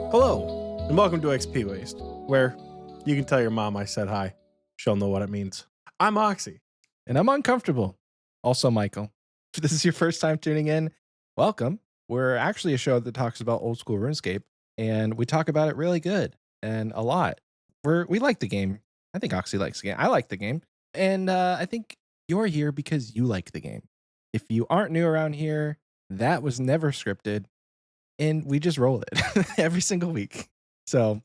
Hello, and welcome to Xpwaste, where you can tell your mom I said hi. She'll know what it means. I'm Oxie. And I'm uncomfortable. Also, Michael. If this is your first time tuning in, welcome. We're actually a show that talks about old school RuneScape, and we talk about it really good and a lot. We like the game. I think Oxie likes the game. I like the game. And I think you're here because you like the game. If you aren't new around here, that was never scripted, and we just roll it every single week. So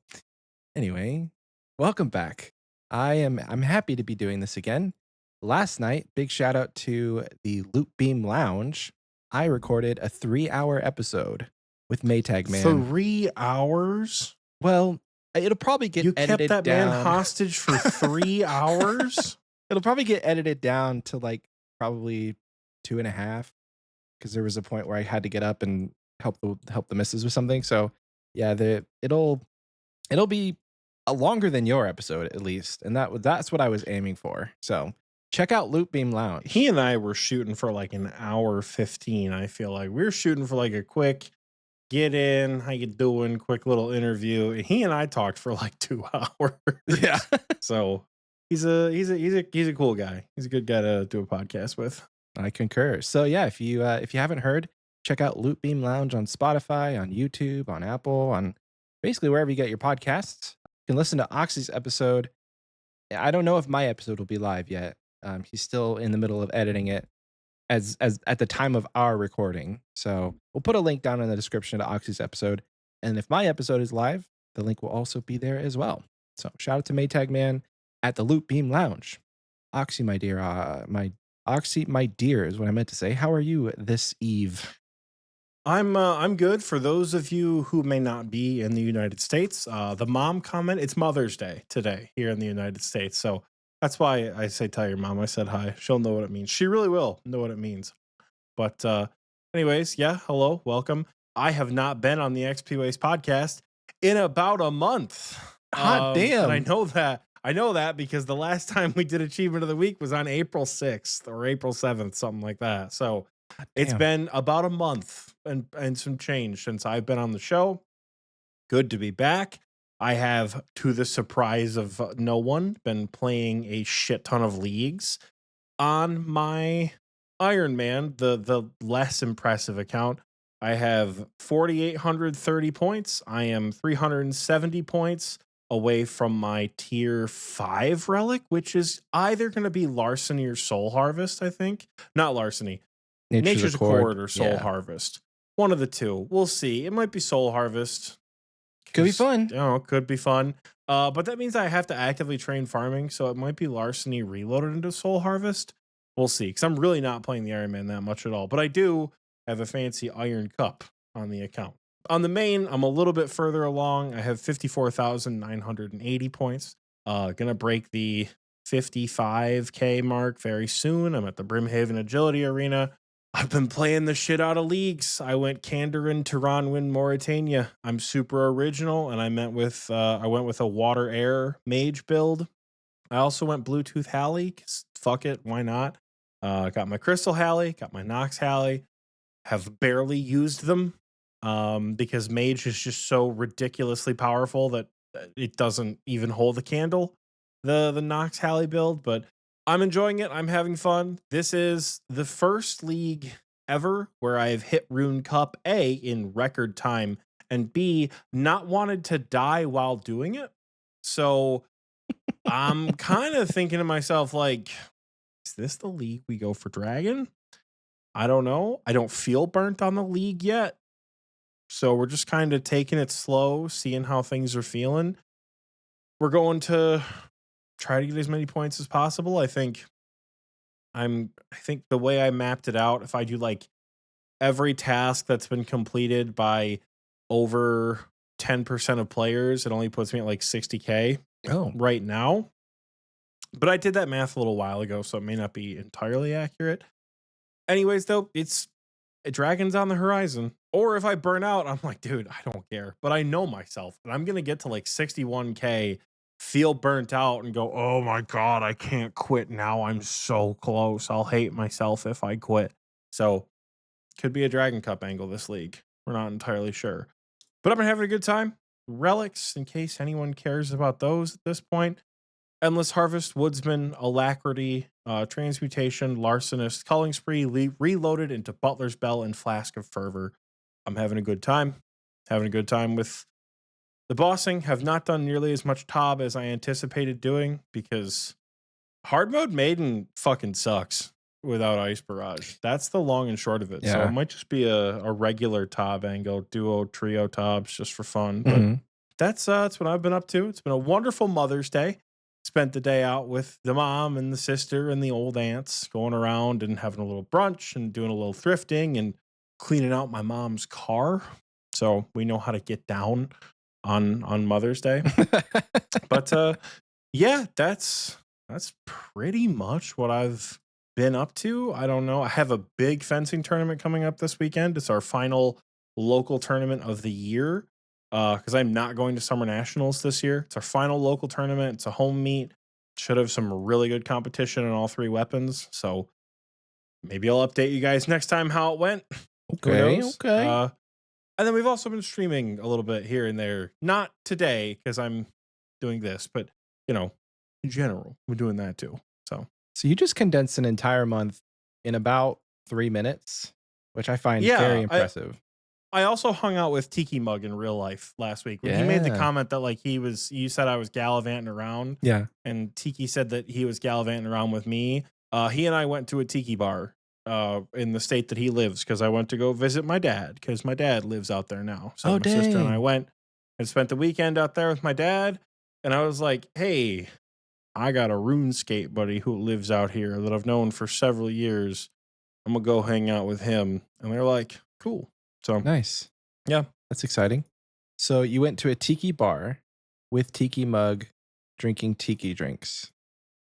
anyway, welcome back. I'm happy to be doing this again. Last night, big shout out to the Lootbeam Lounge. I recorded a 3-hour episode with Maytag Man. 3 hours? Well, it'll probably get You edited kept that down. man hostage for 3 hours? It'll probably get edited down to like probably 2.5, because there was a point where I had to get up and help the missus with something. So yeah, it'll be a longer than your episode at least, and that's what I was aiming for. So check out Lootbeam Lounge. He and I were shooting for like an hour 15. I feel like we were shooting for like a quick get in, how you doing, quick little interview. And he and I talked for like 2 hours. Yeah. So he's a cool guy. He's a good guy to do a podcast with. I concur. So yeah, if you haven't heard, check out Lootbeam Lounge on Spotify, on YouTube, on Apple, on basically wherever you get your podcasts. You can listen to Oxie's episode. I don't know if my episode will be live yet. He's still in the middle of editing it as at the time of our recording. So we'll put a link down in the description to Oxie's episode. And if my episode is live, the link will also be there as well. So shout out to Maytag Man at the Lootbeam Lounge. Oxie, my dear, Oxie, my dear is what I meant to say. How are you this eve? I'm good. For those of you who may not be in the United States, the mom comment, it's Mother's Day today here in the United States. So that's why I say tell your mom I said hi. She'll know what it means. She really will know what it means. But anyways, yeah, hello, welcome. I have not been on the Xpwaste podcast in about a month. Hot damn. And I know that because the last time we did Achievement of the Week was on April 6th or April 7th, something like that. So it's been about a month and some change since I've been on the show. Good to be back. I have, to the surprise of no one, been playing a shit ton of leagues on my Iron Man, the less impressive account. I have 4,830 points. I am 370 points away from my tier 5 relic, which is either going to be Larceny or Soul Harvest, I think. Not Larceny. Nature's Accord or Soul Harvest. One of the two. We'll see. It might be Soul Harvest. Could be fun. Could be fun. But that means I have to actively train farming, so it might be Larceny reloaded into Soul Harvest. We'll see, because I'm really not playing the Iron Man that much at all. But I do have a fancy Iron Cup on the account. On the main, I'm a little bit further along. I have 54,980 points. Gonna break the 55K mark very soon. I'm at the Brimhaven Agility Arena. I've been playing the shit out of leagues. I went Kandarin, Tehran, Mauritania. I'm super original, and I went with a water air mage build. I also went Bluetooth Halley, 'cause fuck it, why not? Got my Crystal Halley, got my Nox Halley. Have barely used them because mage is just so ridiculously powerful that it doesn't even hold a candle, the Nox Halley build, but I'm enjoying it. I'm having fun. This is the first league ever where I've hit Rune Cup A in record time and B, not wanted to die while doing it. So I'm kind of thinking to myself, like, is this the league we go for Dragon? I don't know. I don't feel burnt on the league yet. So we're just kind of taking it slow, seeing how things are feeling. We're going to try to get as many points as possible. I think the way I mapped it out, if I do like every task that's been completed by over 10% of players, it only puts me at like 60K right now. But I did that math a little while ago, so it may not be entirely accurate. Anyways, though, it's a Dragon's on the horizon. Or if I burn out, I'm like, dude, I don't care. But I know myself, and I'm going to get to like 61K, feel burnt out, and go, oh my God, I can't quit now. I'm so close. I'll hate myself if I quit. So, could be a Dragon Cup angle this league. We're not entirely sure. But I've been having a good time. relics in case anyone cares about those at this point. Endless Harvest, Woodsman, Alacrity, Transmutation, Larcenist, Culling Spree, Reloaded into Butler's Bell, and Flask of Fervor. I'm having a good time. Having a good time with the bossing. Have not done nearly as much Tob as I anticipated doing because hard mode Maiden fucking sucks without Ice Barrage. That's the long and short of it. So it Yeah. might just be a regular Tob angle, duo, trio Tobs just for fun. But Mhm. that's what I've been up to. It's been a wonderful Mother's Day. Spent the day out with the mom and the sister and the old aunts, going around and having a little brunch and doing a little thrifting and cleaning out my mom's car. So we know how to get down on Mother's Day. But yeah, that's pretty much what I've been up to. I don't know. I have a big fencing tournament coming up this weekend. It's our final local tournament of the year. Because I'm not going to Summer Nationals this year. It's our final local tournament. It's a home meet. Should have some really good competition in all three weapons. So maybe I'll update you guys next time how it went. Who Okay, knows? okay. And then we've also been streaming a little bit here and there. Not today because I'm doing this, but you know, in general, we're doing that too. So So you just condensed an entire month in about 3 minutes, which I find very yeah, impressive. I also hung out with Tiki Mug in real life last week when he made the Yeah. comment that like you said I was gallivanting around Yeah. and Tiki said that he was gallivanting around with me. He and I went to a tiki bar in the state that he lives because I went to go visit my dad because my dad lives out there now. So Oh, my sister and I dang. went and spent the weekend out there with my dad. And I was like, hey, I got a RuneScape buddy who lives out here that I've known for several years. I'm gonna go hang out with him. And they're like, cool. So Nice. yeah, That's exciting. So you went to a tiki bar with Tiki Mug drinking tiki drinks.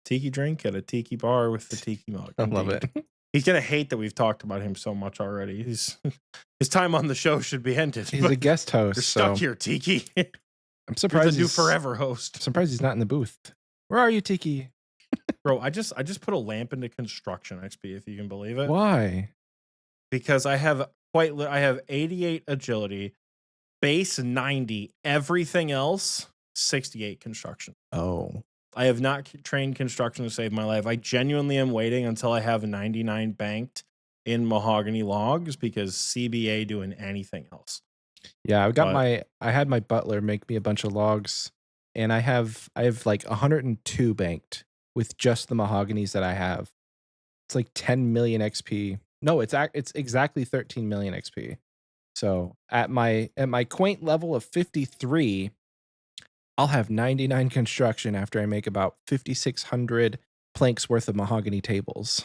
tiki drink at a tiki bar with the tiki mug. I love it. Indeed. He's gonna hate that we've talked about him so much already. His time on the show should be ended. He's But a guest host, you're stuck so here, Tiki. I'm You're the surprised new he's forever host. surprised he's not in the booth. Where are you, Tiki? Bro, I just put a lamp into construction XP, if you can believe it. Why? Because I have 88 agility, base 90, everything else 68 construction. Oh. I have not trained construction to save my life. I genuinely am waiting until I have 99 banked in mahogany logs because CBA doing anything else. Yeah, But I had my butler make me a bunch of logs, and I have like 102 banked with just the mahoganies that I have. It's like 10 million XP. No, it's exactly 13 million XP. So at my quaint level of 53, I'll have 99 construction after I make about 5,600 planks worth of mahogany tables.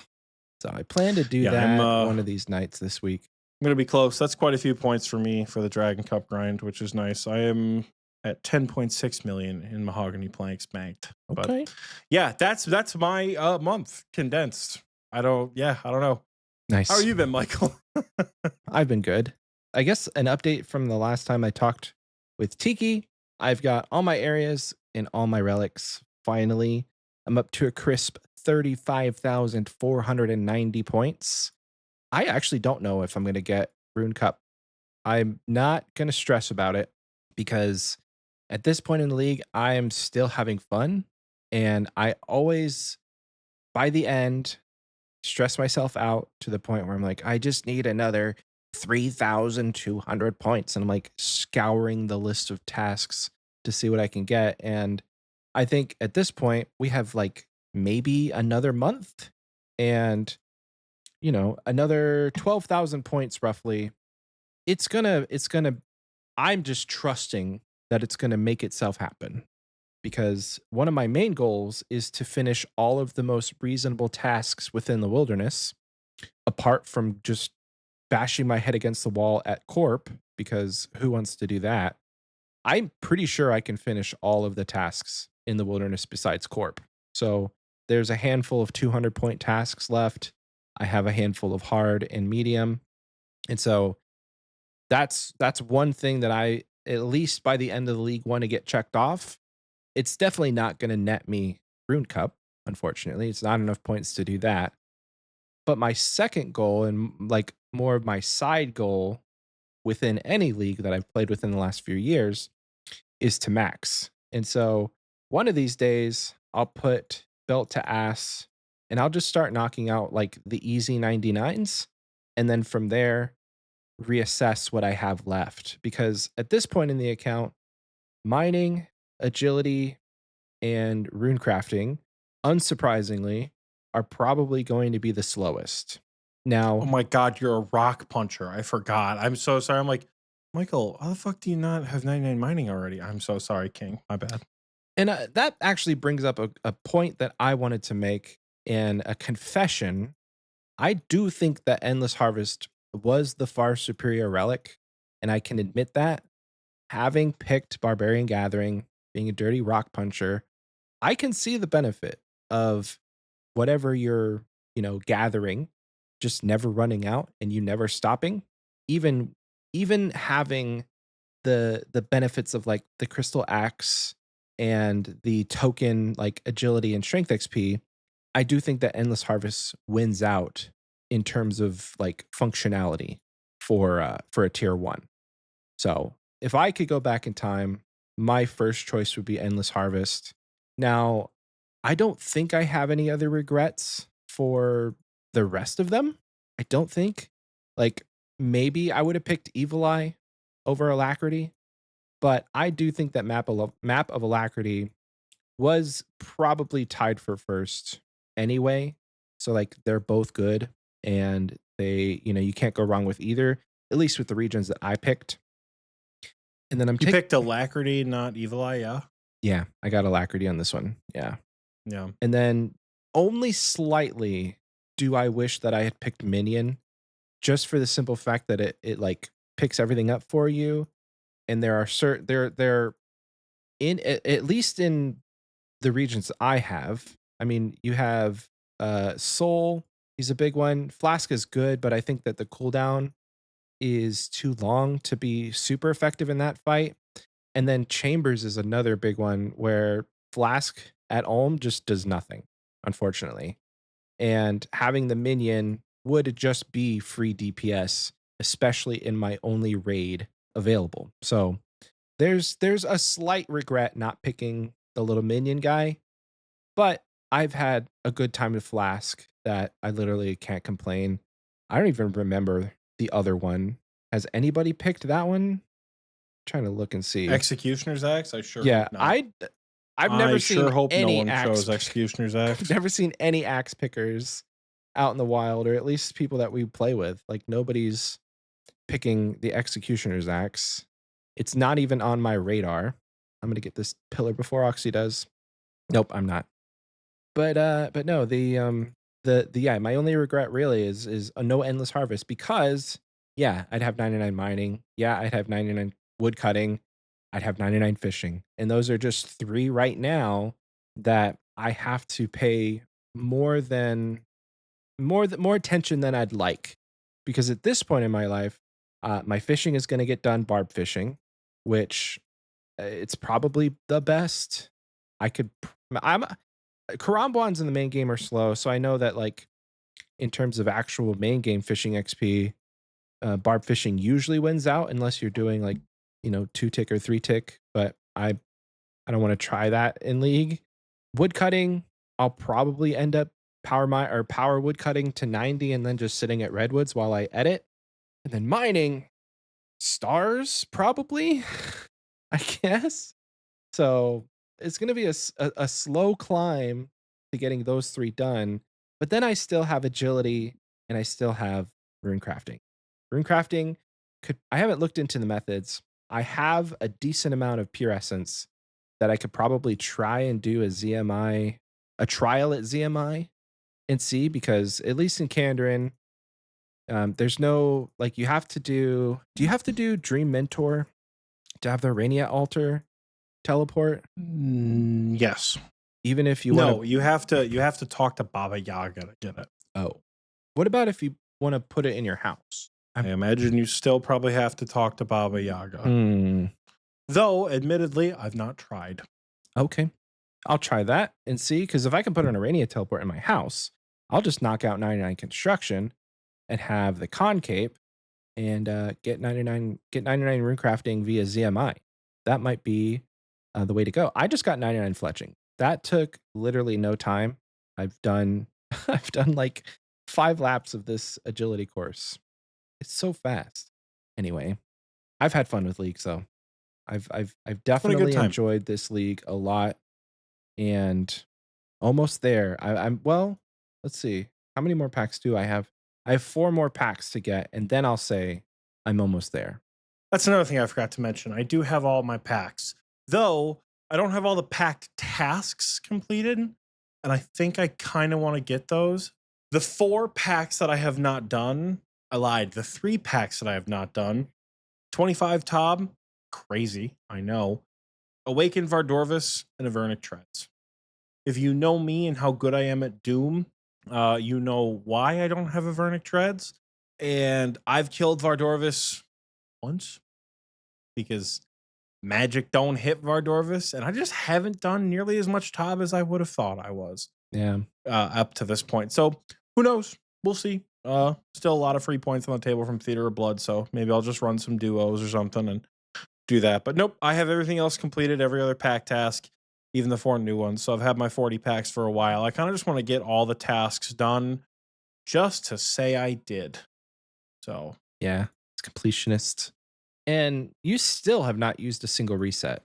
So I plan to do yeah, I'm that one of these nights this week. gonna be close. That's quite a few points for me for the Dragon Cup grind, which is nice. I am at 10.6 million in mahogany planks banked. But Okay. yeah, that's my month condensed. I don't know. How are Nice. you been, Michael? I've been good. I guess an update from the last time I talked with Tiki. I've got all my areas and all my relics. Finally, I'm up to a crisp 35,490 points. I actually don't know if I'm going to get Rune Cup. I'm not going to stress about it because at this point in the league, I am still having fun. And I always, by the end, stress myself out to the point where I'm like, I just need another 3,200 points. And I'm like scouring the list of tasks to see what I can get. And I think at this point, we have like maybe another month and, another 12,000 points roughly. I'm just trusting that it's going to make itself happen because one of my main goals is to finish all of the most reasonable tasks within the wilderness, apart from just bashing my head against the wall at Corp, because who wants to do that? I'm pretty sure I can finish all of the tasks in the wilderness besides Corp. So there's a handful of 200-point tasks left. I have a handful of hard and medium. And so that's one thing that I, at least by the end of the league, want to get checked off. It's definitely not going to net me Rune Cup, unfortunately. It's not enough points to do that. But my second goal, and like more of my side goal within any league that I've played within the last few years, is to max. And so one of these days, I'll put belt to ass and I'll just start knocking out like the easy 99s. And then from there, reassess what I have left. Because at this point in the account, mining, agility, and rune crafting, unsurprisingly, are probably going to be the slowest. Oh Now, my god, you're a rock puncher. I forgot. I'm so sorry. I'm like, Michael, how the fuck do you not have 99 mining already? I'm so sorry, King. My bad. and that actually brings up a point that I wanted to make and a confession. I do think that Endless Harvest was the far superior relic, and I can admit that. Having picked Barbarian Gathering, being a dirty rock puncher, I can see the benefit of whatever you're, gathering, just never running out and you never stopping. Even even having the benefits of like the crystal axe and the token like agility and strength XP, I do think that Endless Harvest wins out in terms of like functionality for a tier 1. So, if I could go back in time, my first choice would be Endless Harvest. Now, I don't think I have any other regrets for the rest of them. I don't think. Like, maybe I would have picked Evil Eye over Alacrity, but I do think that Map of Alacrity was probably tied for first anyway. So, like, they're both good, and you can't go wrong with either, at least with the regions that I picked. And then I'm You taking, picked Alacrity, not Evil Eye, yeah? yeah, I got Alacrity on this one. Yeah. Yeah. And then only slightly do I wish that I had picked Minion, just for the simple fact that it like picks everything up for you. And there are certain there in at least in the regions I have. I mean, you have Soul, he's a big one. Flask is good, but I think that the cooldown is too long to be super effective in that fight. And then Chambers is another big one where Flask at Ulm just does nothing, unfortunately. And having the minion would just be free DPS, especially in my only raid available. So there's a slight regret not picking the little minion guy, but I've had a good time with Flask that I literally can't complain. I don't even remember the other one. Has anybody picked that one? Trying to look and see. Executioner's Axe? I sure Yeah, hope not. I've never I seen sure hope no any one axe chose Executioner's I've Axe. never seen any axe pickers out in the wild, or at least people that we play with. Like, nobody's picking the executioner's axe. It's not even on my radar. I'm gonna get this pillar before Oxie does. Nope, I'm not. But no, the yeah, my only regret really is a no Endless Harvest, because yeah, I'd have 99 mining. Yeah, I'd have 99 wood cutting. I'd have 99 fishing. And those are just 3 right now that I have to pay more than more attention than I'd like. Because at this point in my life, my fishing is going to get done barb fishing, which it's probably the best. I could I'm Karambwans in the main game are slow, so I know that like in terms of actual main game fishing XP, barb fishing usually wins out unless you're doing like 2 tick or 3 tick. But I don't want to try that in League. Wood cutting, I'll probably end up power wood cutting to 90 and then just sitting at redwoods while I edit. And then mining, stars probably, I guess. So it's going to be a slow climb to getting those 3 done. But then I still have agility and I still have rune crafting. Rune crafting I haven't looked into the methods. I have a decent amount of pure essence that I could probably try and do a trial at ZMI and see, because at least in Kandarin, there's no like do you have to do Dream Mentor to have the Rania altar teleport? Yes. Even if you No, want to, you have to talk to Baba Yaga to get it. oh, what about if you want to put it in your house? I imagine you still probably have to talk to Baba Yaga. Hmm. Though, admittedly, I've not tried. Okay. I'll try that and see, because if I can put an Arania teleport in my house, I'll just knock out 99 construction and have the concape and get 99 rune crafting via ZMI. That might be the way to go. I just got 99 fletching. That took literally no time. I've done I've done like 5 laps of this agility course. It's so fast. Anyway, I've had fun with League, so I've It's been a good definitely time. enjoyed this league a lot and almost there. I'm well, let's see. How many more packs do I have? I have 4 more packs to get, and then I'll say I'm almost there. That's another thing I forgot to mention. I do have all my packs, though I don't have all the packed tasks completed, and I think I kind of want to get those. The 4 packs that I have not done, I lied. The 3 packs that I have not done, 25 Tob, crazy, I know. Awaken Vardorvis and Avernic Treads. If you know me and how good I am at Doom, you know why I don't have Avernic Treads. And I've killed Vardorvis once because magic don't hit Vardorvis, and I just haven't done nearly as much Tob as I would have thought I was Yeah. up to this point. So who knows? We'll see. Still a lot of free points on the table from Theater of Blood, so maybe I'll just run some duos or something and do that. But nope, I have everything else completed, every other pack task, even the 4 new ones. So I've had my 40 packs for a while. I kind of just want to get all the tasks done just to say I did. So Yeah. It's completionist. And you still have not used a single reset.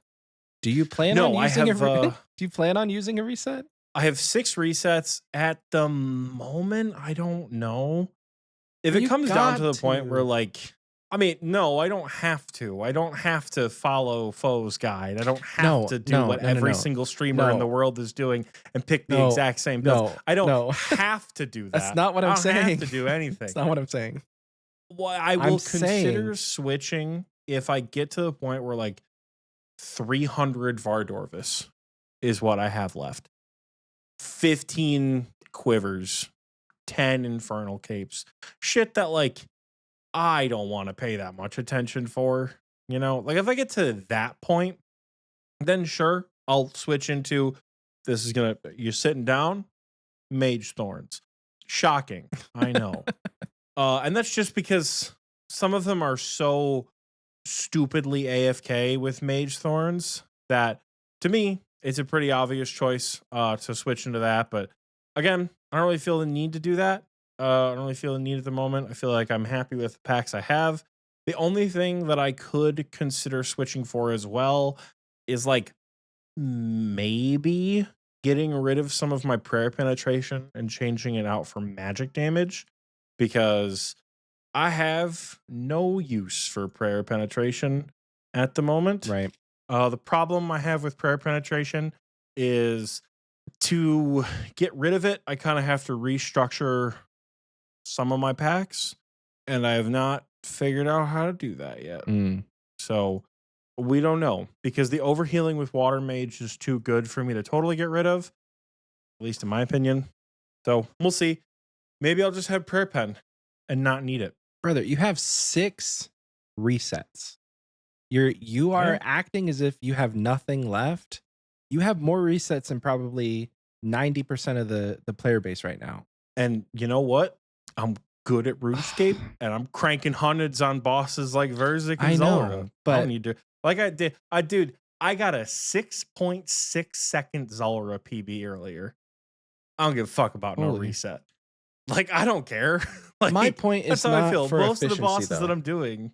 Do you plan on no, using do you plan on using a reset? I have 6 resets at the moment. I don't know. If it You comes down to got the point where, to. like, I mean, no, I don't have to. I don't have to follow Foe's guide. I don't have No, to do no, what no, no, every no. single streamer in the No, world is doing and pick the no, exact same builds. no, I don't no. have to do That's that. not what I I'm don't have saying. to do That's anything. not what I'm saying. Well, I I'm will consider saying, switching if I get to the point where, like, 300 Vardorvis is what I have left. 15 quivers, 10 infernal capes. Shit that, like, I don't want to pay that much attention for. You know, like if I get to that point, then sure, I'll switch into this is gonna you're sitting down, mage thorns. Shocking, I know. And that's just because some of them are so stupidly AFK with mage thorns that to me it's a pretty obvious choice to switch into that. But again, I don't really feel the need to do that. I don't really feel the need at the moment. I feel like I'm happy with the packs I have. The only thing that I could consider switching for as well is like maybe getting rid of some of my prayer penetration and changing it out for magic damage because I have no use for prayer penetration at the moment. right. The problem I have with prayer penetration is to get rid of it, I kind of have to restructure some of my packs, and I have not figured out how to do that yet. Mm, So we don't know because the overhealing with Water Mage is too good for me to totally get rid of, at least in my opinion. So we'll see. Maybe I'll just have prayer pen and not need it. brother, you have 6 resets. You Yeah. are acting as if you have nothing left. You have more resets than probably 90% of the player base right now. And you know what? I'm good at RuneScape and I'm cranking hundreds on bosses like Verzik and I Zulrah. know, I don't but need to like I did. Dude, I got a 6.6 second Zulrah PB earlier. I don't give a fuck about no holy. reset. Like I don't care. My Like point that's is how I not feel. for Most of the efficiency bosses that though. I'm doing,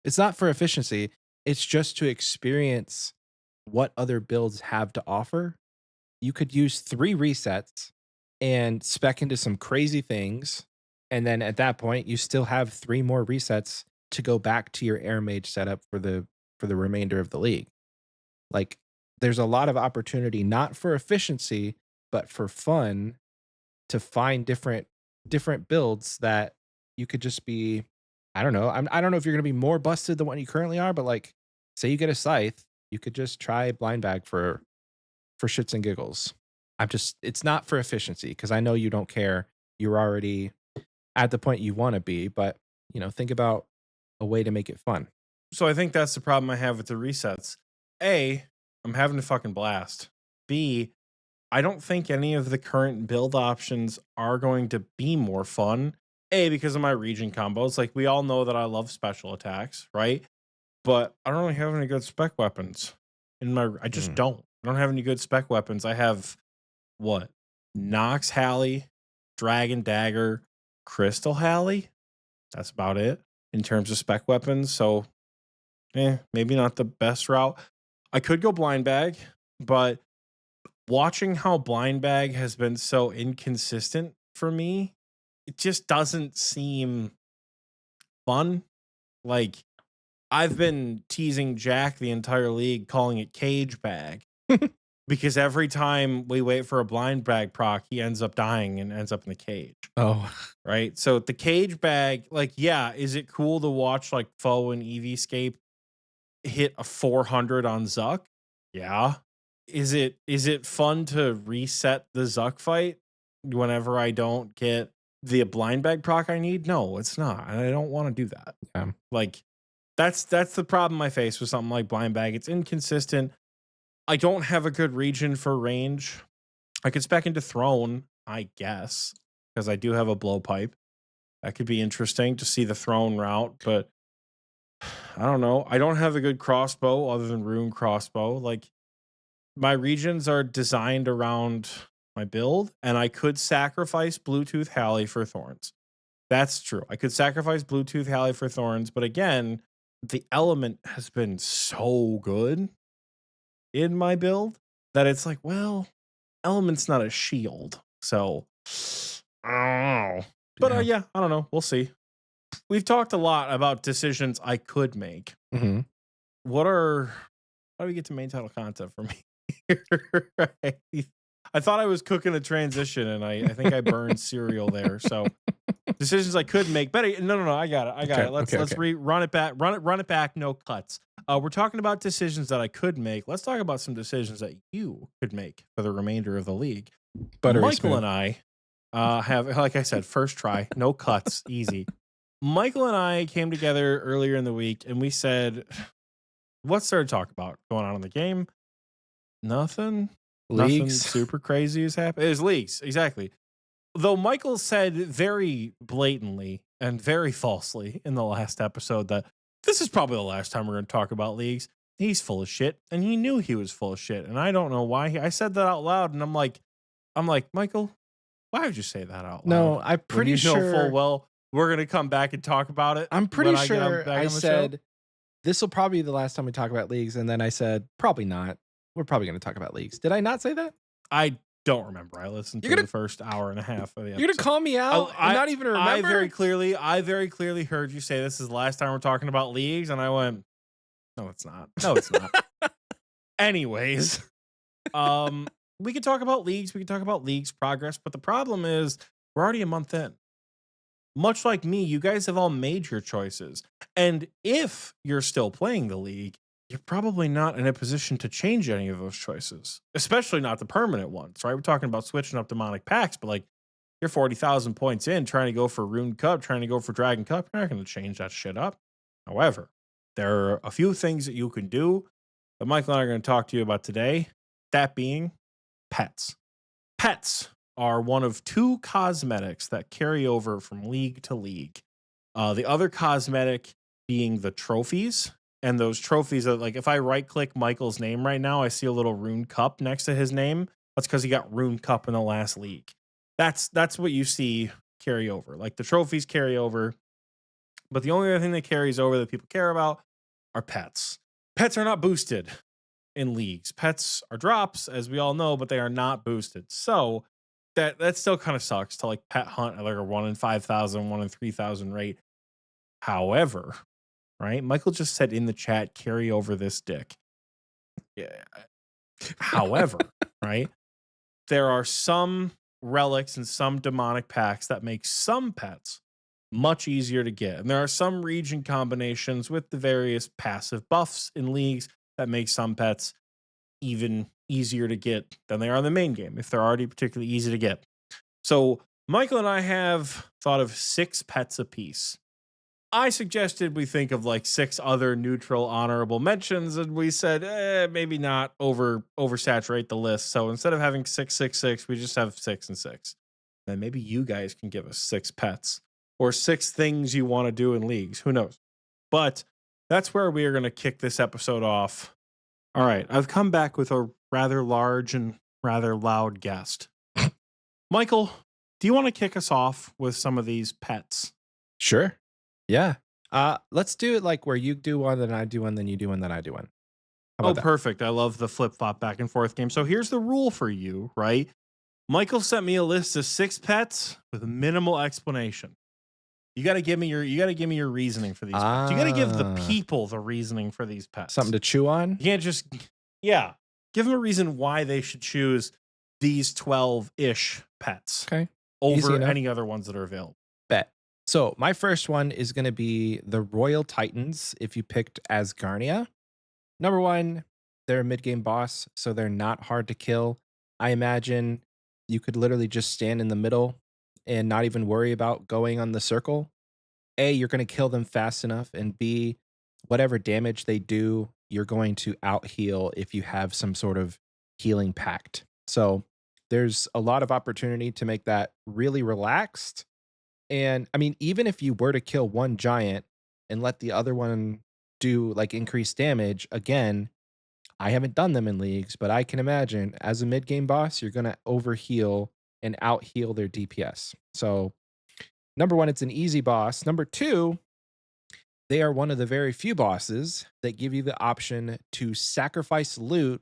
It's not for efficiency. It's just to experience what other builds have to offer. You could use 3 resets and spec into some crazy things. And then at that point, you still have 3 more resets to go back to your air mage setup for the remainder of the league. Like there's a lot of opportunity not for efficiency, but for fun to find different builds that you could just be I don't know. I don't know if you're going to be more busted than what you currently are, but like say you get a scythe, you could just try blind bag for shits and giggles. I'm just it's not for efficiency because I know you don't care. You're already at the point you want to be, but you know, think about a way to make it fun. so I think that's the problem I have with the resets. A, I'm having a fucking blast. B, I don't think any of the current build options are going to be more fun. A, because of my region combos. Like, we all know that I love special attacks, right? But I don't really have any good spec weapons. I just Mm. don't. I don't have any good spec weapons. I have what? Nox Halley, Dragon Dagger, Crystal Halley. That's about it in terms of spec weapons. So, maybe not the best route. I could go blind bag, but watching how blind bag has been so inconsistent for me, it just doesn't seem fun. Like, I've been teasing Jack the entire league, calling it cage bag. Because every time we wait for a blind bag proc, he ends up dying and ends up in the cage. Oh, Right. So the cage bag, like, yeah, is it cool to watch like Foe and Eevescape hit a 400 on Zuck? Yeah. Is it fun to reset the Zuck fight whenever I don't get the blind bag proc I need? No, it's not. And I don't want to do that. yeah. Like that's the problem I face with something like blind bag. It's inconsistent. I don't have a good region for range. I could spec into Throne, I guess, because I do have a blowpipe. That could be interesting to see the Throne route, but I don't know. I don't have a good crossbow other than Rune crossbow. Like my regions are designed around my build, and I could sacrifice Bluetooth Halley for Thorns. That's true. I could sacrifice Bluetooth Halley for Thorns, but again, the element has been so good in my build that it's like, well, element's not a shield. So I don't know. But Yeah. yeah, I don't know. We'll see. We've talked a lot about decisions I could make. Hmm. How do we get to main title content for me? Right. I thought I was cooking a transition and I think I burned cereal there. So decisions I could make. Betty, no. I got it. Okay, Let's okay, okay. run it back. Run it back. No cuts. We're talking about decisions that I could make. Let's talk about some decisions that you could make for the remainder of the league. Buttery Michael smooth. and I have, like I said, first try, no cuts, easy. Michael and I came together earlier in the week and we said, what's there to talk about going on in the game? Nothing. Nothing Leagues. super crazy has happened. It is leagues, exactly. Though Michael said very blatantly and very falsely in the last episode that this is probably the last time we're going to talk about leagues. He's full of shit, and he knew he was full of shit, and I don't know why. I said that out loud, and I'm like, Michael, why would you say that out loud? No, I'm pretty when you know full sure. well we're going to come back and talk about it. I'm pretty when I get sure back I on the show. said this will probably be the last time we talk about leagues, and then I said probably not. We're probably going to talk about leagues. Did I not say that? I don't remember. I listened to the first hour and a half of the episode. You're gonna call me out and not even remember? I very clearly heard you say this is the last time we're talking about leagues, and I went, no, it's not. No, it's not. Anyways, we could talk about leagues. We could talk about leagues progress, but the problem is we're already a month in. Much like me, you guys have all made your choices. And if you're still playing the league, you're probably not in a position to change any of those choices, especially not the permanent ones, right? We're talking about switching up demonic packs, but like you're 40,000 points in trying to go for Rune Cup, trying to go for Dragon Cup. You're not going to change that shit up. However, there are a few things that you can do that Michael and I are going to talk to you about today. That being pets. Pets are one of two cosmetics that carry over from league to league. The other cosmetic being the trophies. And those trophies are like, if I right click Michael's name right now, I see a little Rune Cup next to his name. That's because he got Rune Cup in the last league. That's what you see carry over. Like the trophies carry over. But the only other thing that carries over that people care about are pets. Pets are not boosted in leagues. Pets are drops, as we all know, but they are not boosted. So that still kind of sucks to like pet hunt at like a 1 in 5,000, 1 in 3,000 rate. However, right? Michael just said in the chat, carry over this dick. Yeah. However, right? There are some relics and some demonic packs that make some pets much easier to get. And there are some region combinations with the various passive buffs in leagues that make some pets even easier to get than they are in the main game, if they're already particularly easy to get. So Michael and I have thought of 6 pets apiece. I suggested we think of like 6 other neutral honorable mentions, and we said maybe not oversaturate the list. So instead of having 666, we just have 6 and 6. Then maybe you guys can give us 6 pets or 6 things you want to do in leagues. Who knows? But that's where we are going to kick this episode off. All right, I've come back with a rather large and rather loud guest. Michael, do you want to kick us off with some of these pets? Sure. Yeah. Let's do it like where you do one, then I do one, then you do one, then I do one. How Oh, about that? perfect. I love the flip flop back and forth game. So here's the rule for you, right? Michael sent me a list of 6 pets with minimal explanation. You got to give me your reasoning for these pets. You got to give the Ah, people the reasoning for these something pets. to chew on. You can't just yeah, give them a reason why they should choose these 12-ish pets Okay. Easy over enough. any other ones that are available. Bet. So my first one is going to be the Royal Titans. If you picked Asgarnia, number one, they're a mid game boss, so they're not hard to kill. I imagine you could literally just stand in the middle and not even worry about going on the circle. A, you're going to kill them fast enough, and B, whatever damage they do, you're going to out heal if you have some sort of healing pact. So there's a lot of opportunity to make that really relaxed. And I mean, even if you were to kill one giant and let the other one do like increased damage, again, I haven't done them in leagues, but I can imagine as a mid game boss, you're going to overheal and out heal their DPS. So, number one, it's an easy boss. Number two, they are one of the very few bosses that give you the option to sacrifice loot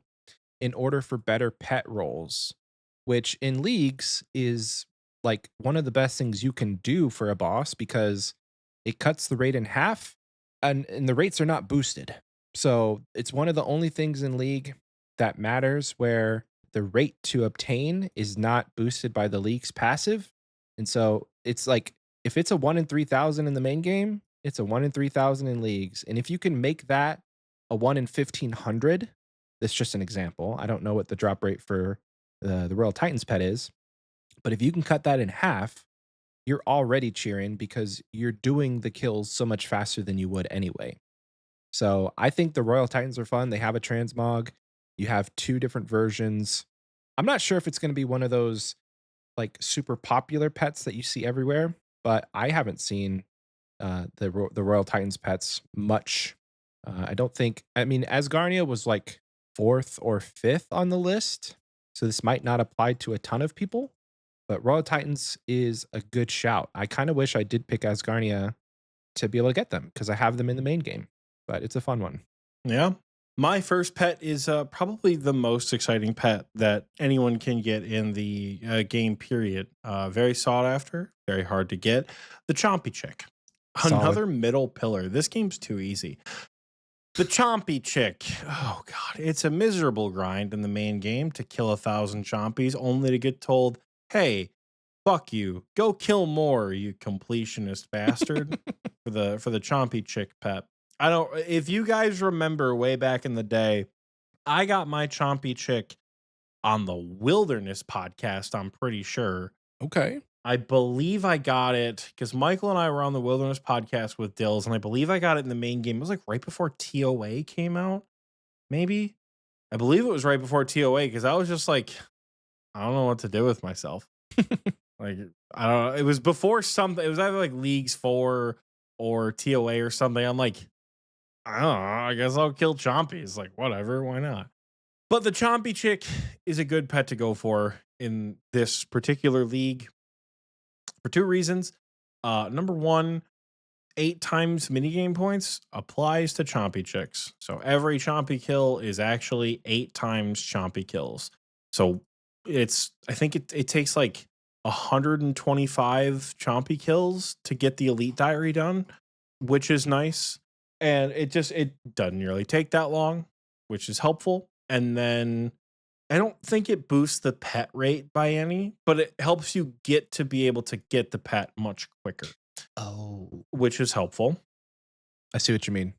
in order for better pet rolls, which in leagues is like one of the best things you can do for a boss because it cuts the rate in half and the rates are not boosted. So it's one of the only things in league that matters where the rate to obtain is not boosted by the league's passive. And so it's like if it's a 1 in 3,000 in the main game, it's a 1 in 3,000 in leagues. And if you can make that a 1 in 1,500, that's just an example. I don't know what the drop rate for the Royal Titans pet is, but if you can cut that in half, you're already cheering because you're doing the kills so much faster than you would anyway. So I think the Royal Titans are fun. They have a transmog. You have 2 different versions. I'm not sure if it's going to be one of those like super popular pets that you see everywhere, but I haven't seen the Royal Titans pets much. I don't think. I mean, Asgarnia was like fourth or fifth on the list, so this might not apply to a ton of people. But Royal Titans is a good shout. I kind of wish I did pick Asgarnia to be able to get them because I have them in the main game. But it's a fun one. Yeah. My first pet is probably the most exciting pet that anyone can get in the game period. Very sought after, very hard to get. The Chompy Chick. Solid. Another middle pillar. This game's too easy. The Chompy Chick. Oh, God. It's a miserable grind in the main game to kill 1,000 Chompies only to get told, hey, fuck you. Go kill more, you completionist bastard. For the Chompy Chick pet. I don't if you guys remember way back in the day, I got my Chompy Chick on the Wilderness podcast, I'm pretty sure. Okay. I believe I got it because Michael and I were on the Wilderness podcast with Dills, and I believe I got it in the main game. It was like right before TOA came out, maybe. I believe it was right before TOA because I was just like, I don't know what to do with myself. Like, I don't know. It was before something. It was either like Leagues 4 or TOA or something. I'm like, I don't know. I guess I'll kill Chompy. Like, whatever. Why not? But the Chompy Chick is a good pet to go for in this particular league for 2 reasons. Number one, 8 times minigame points applies to Chompy Chicks. So every Chompy kill is actually 8 times Chompy kills. So I think it takes like 125 Chompy kills to get the Elite Diary done, which is nice. And it doesn't really take that long, which is helpful. And then I don't think it boosts the pet rate by any, but it helps you get to be able to get the pet much quicker, Oh, which is helpful. I see what you mean.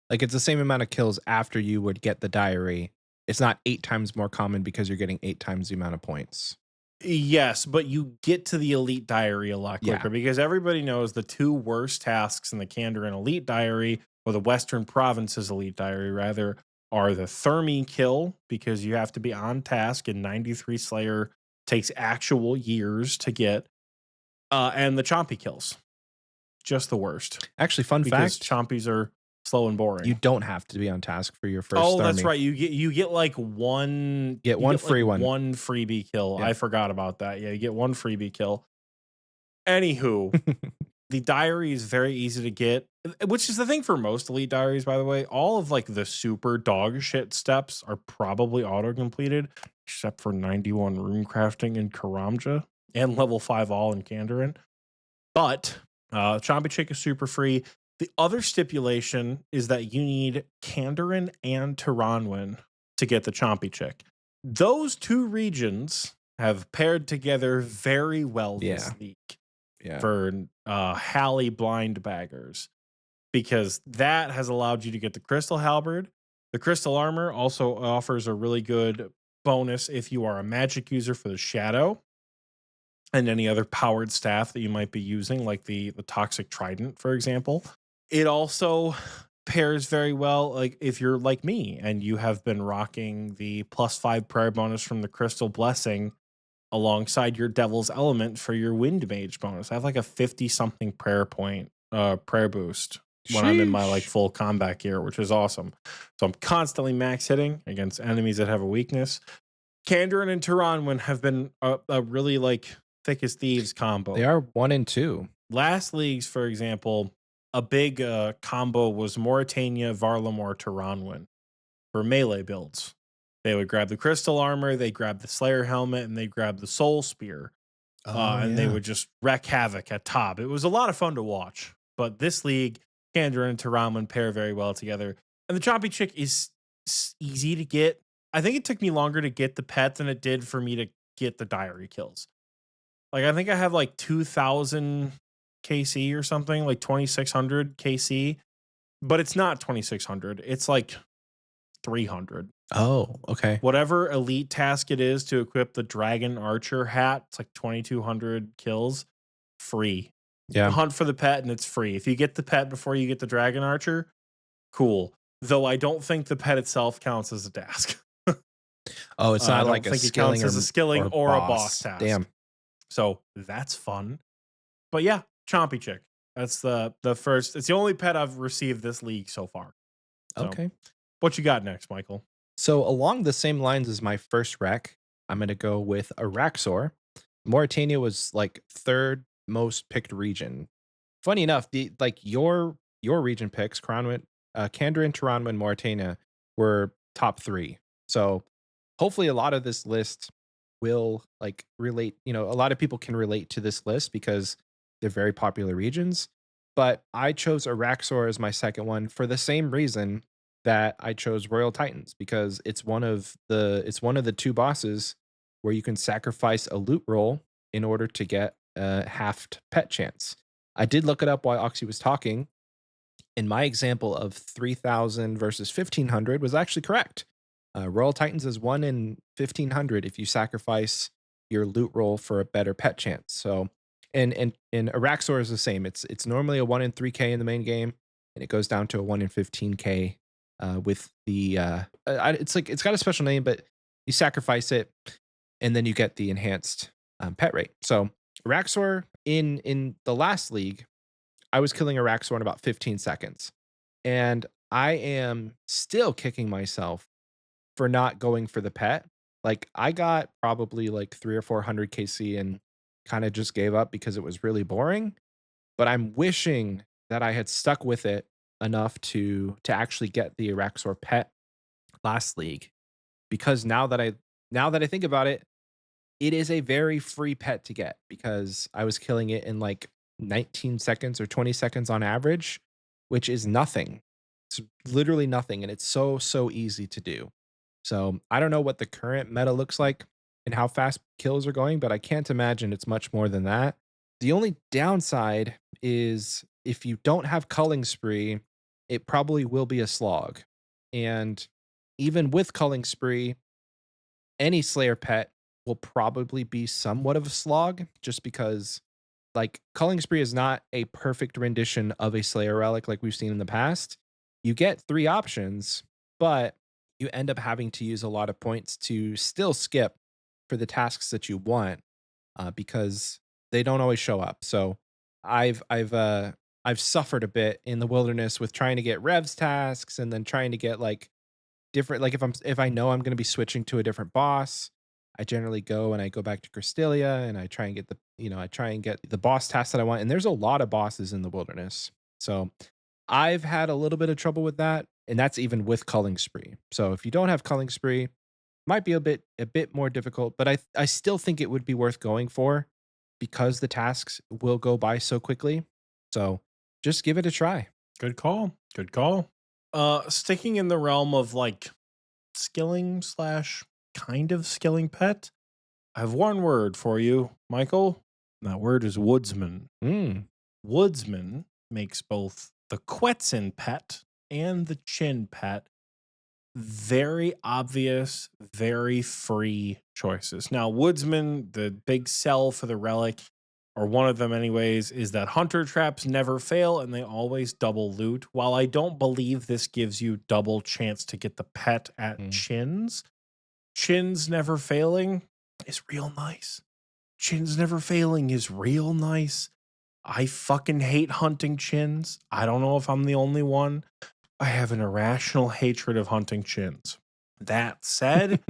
Like it's the same amount of kills after you would get the diary. It's not 8 times more common because you're getting 8 times the amount of points. Yes, but you get to the Elite Diary a lot Yeah. quicker because everybody knows the 2 worst tasks in the Kandarin Elite Diary, or the Western Provinces Elite Diary, rather, are the Thermi kill because you have to be on task, and 93 Slayer takes actual years to get, and the Chompy kills. Just the worst Actually, fun because fact. Chompies are slow and You boring. don't have to be on task for your first Oh, that's army. right. You get like one Get you one get like free one. one freebie kill. Yeah. I forgot about that. Yeah, you get one freebie kill. Anywho, the diary is very easy to get, which is the thing for most elite diaries, by the way. All of like the super dog shit steps are probably auto completed, except for 91 rune crafting in Karamja and level 5 all in Kandarin. But Chompy Chick is super free. The other stipulation is that you need Kandarin and Taranwin to get the Chompy Chick. Those two regions have paired together very well Yeah. this week Yeah. for Hallie blind baggers, because that has allowed you to get the Crystal Halberd. The Crystal Armor also offers a really good bonus if you are a magic user for the Shadow and any other powered staff that you might be using, like the Toxic Trident, for example. It also pairs very well, like if you're like me and you have been rocking the +5 prayer bonus from the Crystal Blessing alongside your Devil's Element for your Wind Mage bonus. I have like a 50 something prayer boost when I'm in my like Sheesh. full combat gear, which is awesome. So I'm constantly max hitting against enemies that have a weakness. Kandarin and Taranwin have been a really like thick as thieves They combo. are 1 and 2. Last leagues, for example, a big combo was Mauritania, Varlamore, Taranwin for melee builds. They would grab the crystal armor, they grab the Slayer helmet, and they grab the soul spear. Oh, And they yeah. would just wreak havoc at top. It was a lot of fun to watch. But this league, Kandarin and Taranwin pair very well together. And the Chompy Chick is easy to get. I think it took me longer to get the pet than it did for me to get the diary kills. Like I think I have like 2,000 KC or something, like 2,600 KC, but it's not 2,600. It's like 300. Oh, okay. Whatever elite task it is to equip the Dragon Archer hat, it's like 2,200 kills, free. Yeah. Hunt for the pet and it's free. If you get the pet before you get the Dragon Archer, cool. Though I don't think the pet itself counts as a task. Oh, it's I not don't like a think it counts skilling as a skilling or a boss task. Damn. So that's fun. But yeah, Chompy Chick. That's the first. It's the only pet I've received this league so far. So, Okay. what you got next, Michael? So along the same lines as my first rec, I'm going to go with Araxor. Mauritania was like 3rd most picked region. Funny enough, the like your region picks, Kandarin, Taranwin, Mauritania were top 3. So hopefully a lot of this list will like relate, a lot of people can relate to this list because they're very popular regions. But I chose Araxor as my second one for the same reason that I chose Royal Titans, because it's one of the 2 bosses where you can sacrifice a loot roll in order to get a halved pet chance. I did look it up while Oxie was talking, and my example of 3,000 versus 1,500 was actually correct. Royal Titans is 1 in 1,500 if you sacrifice your loot roll for a better pet chance. So, and Araxor is the same. It's normally a 1 in 3K in the main game, and it goes down to a 1 in 15K with the. It's like it's got a special name, but you sacrifice it, and then you get the enhanced pet rate. So Araxor in the last league, I was killing Araxor in about 15 seconds. And I am still kicking myself for not going for the pet. Like I got probably like 3 or 400 KC and kind of just gave up because it was really boring. But I'm wishing that I had stuck with it enough to actually get the Araxor pet last league, because now that I think about it, it is a very free pet to get because I was killing it in like 19 seconds or 20 seconds on average, which is nothing. It's literally nothing. And it's so easy to do. So I don't know what the current meta looks like and how fast kills are going, but I can't imagine it's much more than that. The only downside is if you don't have Culling Spree, it probably will be a slog. And even with Culling Spree, any Slayer pet will probably be somewhat of a slog, just because like Culling Spree is not a perfect rendition of a Slayer relic like we've seen in the past. You get 3 options, but you end up having to use a lot of points to still skip for the tasks that you want, because they don't always show up. So I've I've suffered a bit in the wilderness with trying to get revs tasks and then trying to get like different like if I know I'm going to be switching to a different boss, I generally go and I go back to Cristelia and I try and get I try and get the boss task that I want, and there's a lot of bosses in the wilderness. So, I've had a little bit of trouble with that, and that's even with culling spree. So, if you don't have culling spree, might be a bit more difficult, but I still think it would be worth going for because the tasks will go by so quickly. So, just give it a try. Good call. Good call. Sticking in the realm of like skilling slash kind of skilling pet, I have one word for you, Michael. And that word is woodsman. Mm. Woodsman makes both the Quetzin pet and the Chin pet very obvious, very free choices. Now, Woodsman, the big sell for the relic, or one of them anyways, is that hunter traps never fail and they always double loot. While I don't believe this gives you double chance to get the pet at Mm. Chins never failing is real nice. Chins never failing is real nice. I fucking hate hunting chins. I don't know if I'm the only one. I have an irrational hatred of hunting chins. That said,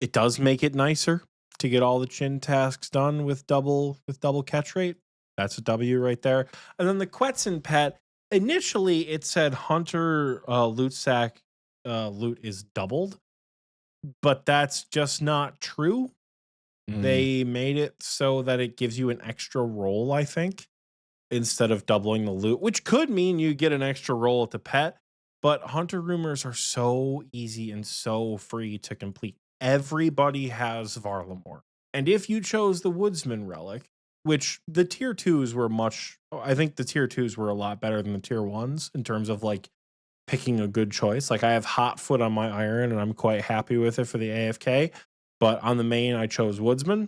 it does make it nicer to get all the chin tasks done with double catch rate. That's a W right there. And then the Quetzin pet, initially it said hunter loot sack loot is doubled, but that's just not true. Mm. They made it so that it gives you an extra roll, I think, instead of doubling the loot, which could mean you get an extra roll at the pet. But hunter rumors are so easy and so free to complete. Everybody has Varlamore. And if you chose the Woodsman relic, which the tier twos were I think the tier twos were a lot better than the tier ones in terms of like picking a good choice. Like I have Hotfoot on my iron and I'm quite happy with it for the AFK. But on the main, I chose Woodsman.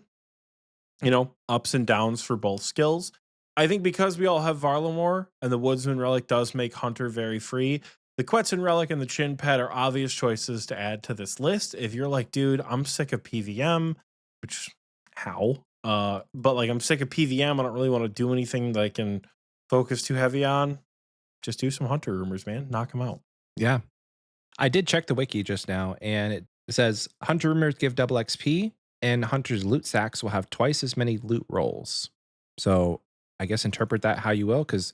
Ups and downs for both skills. I think because we all have Varlamore and the Woodsman Relic does make Hunter very free, the Quetzin Relic and the Chin Pet are obvious choices to add to this list. If you're like, dude, I'm sick of PVM, which how? But like I'm sick of PVM, I don't really want to do anything that I can focus too heavy on. Just do some Hunter rumors, man. Knock them out. Yeah. I did check the wiki just now, and it says hunter rumors give double XP, and hunter's loot sacks will have twice as many loot rolls. So I guess interpret that how you will, because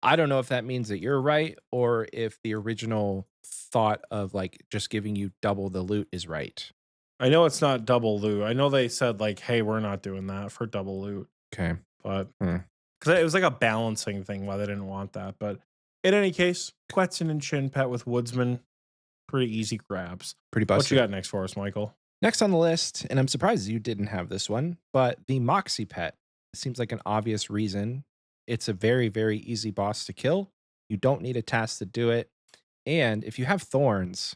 I don't know if that means that you're right or if the original thought of like just giving you double the loot is right. I know it's not double loot. I know they said like, hey, we're not doing that for double loot, Okay. but Hmm. because it was like a balancing thing why they didn't want that. But in any case, Quetzin and Chin Pet with Woodsman, pretty easy grabs. Pretty What you busted. got next for us, Michael? Next on the list, and I'm surprised you didn't have this one, but the Moxie pet seems like an obvious reason. It's a very, very easy boss to kill. You don't need a task to do it. And if you have thorns,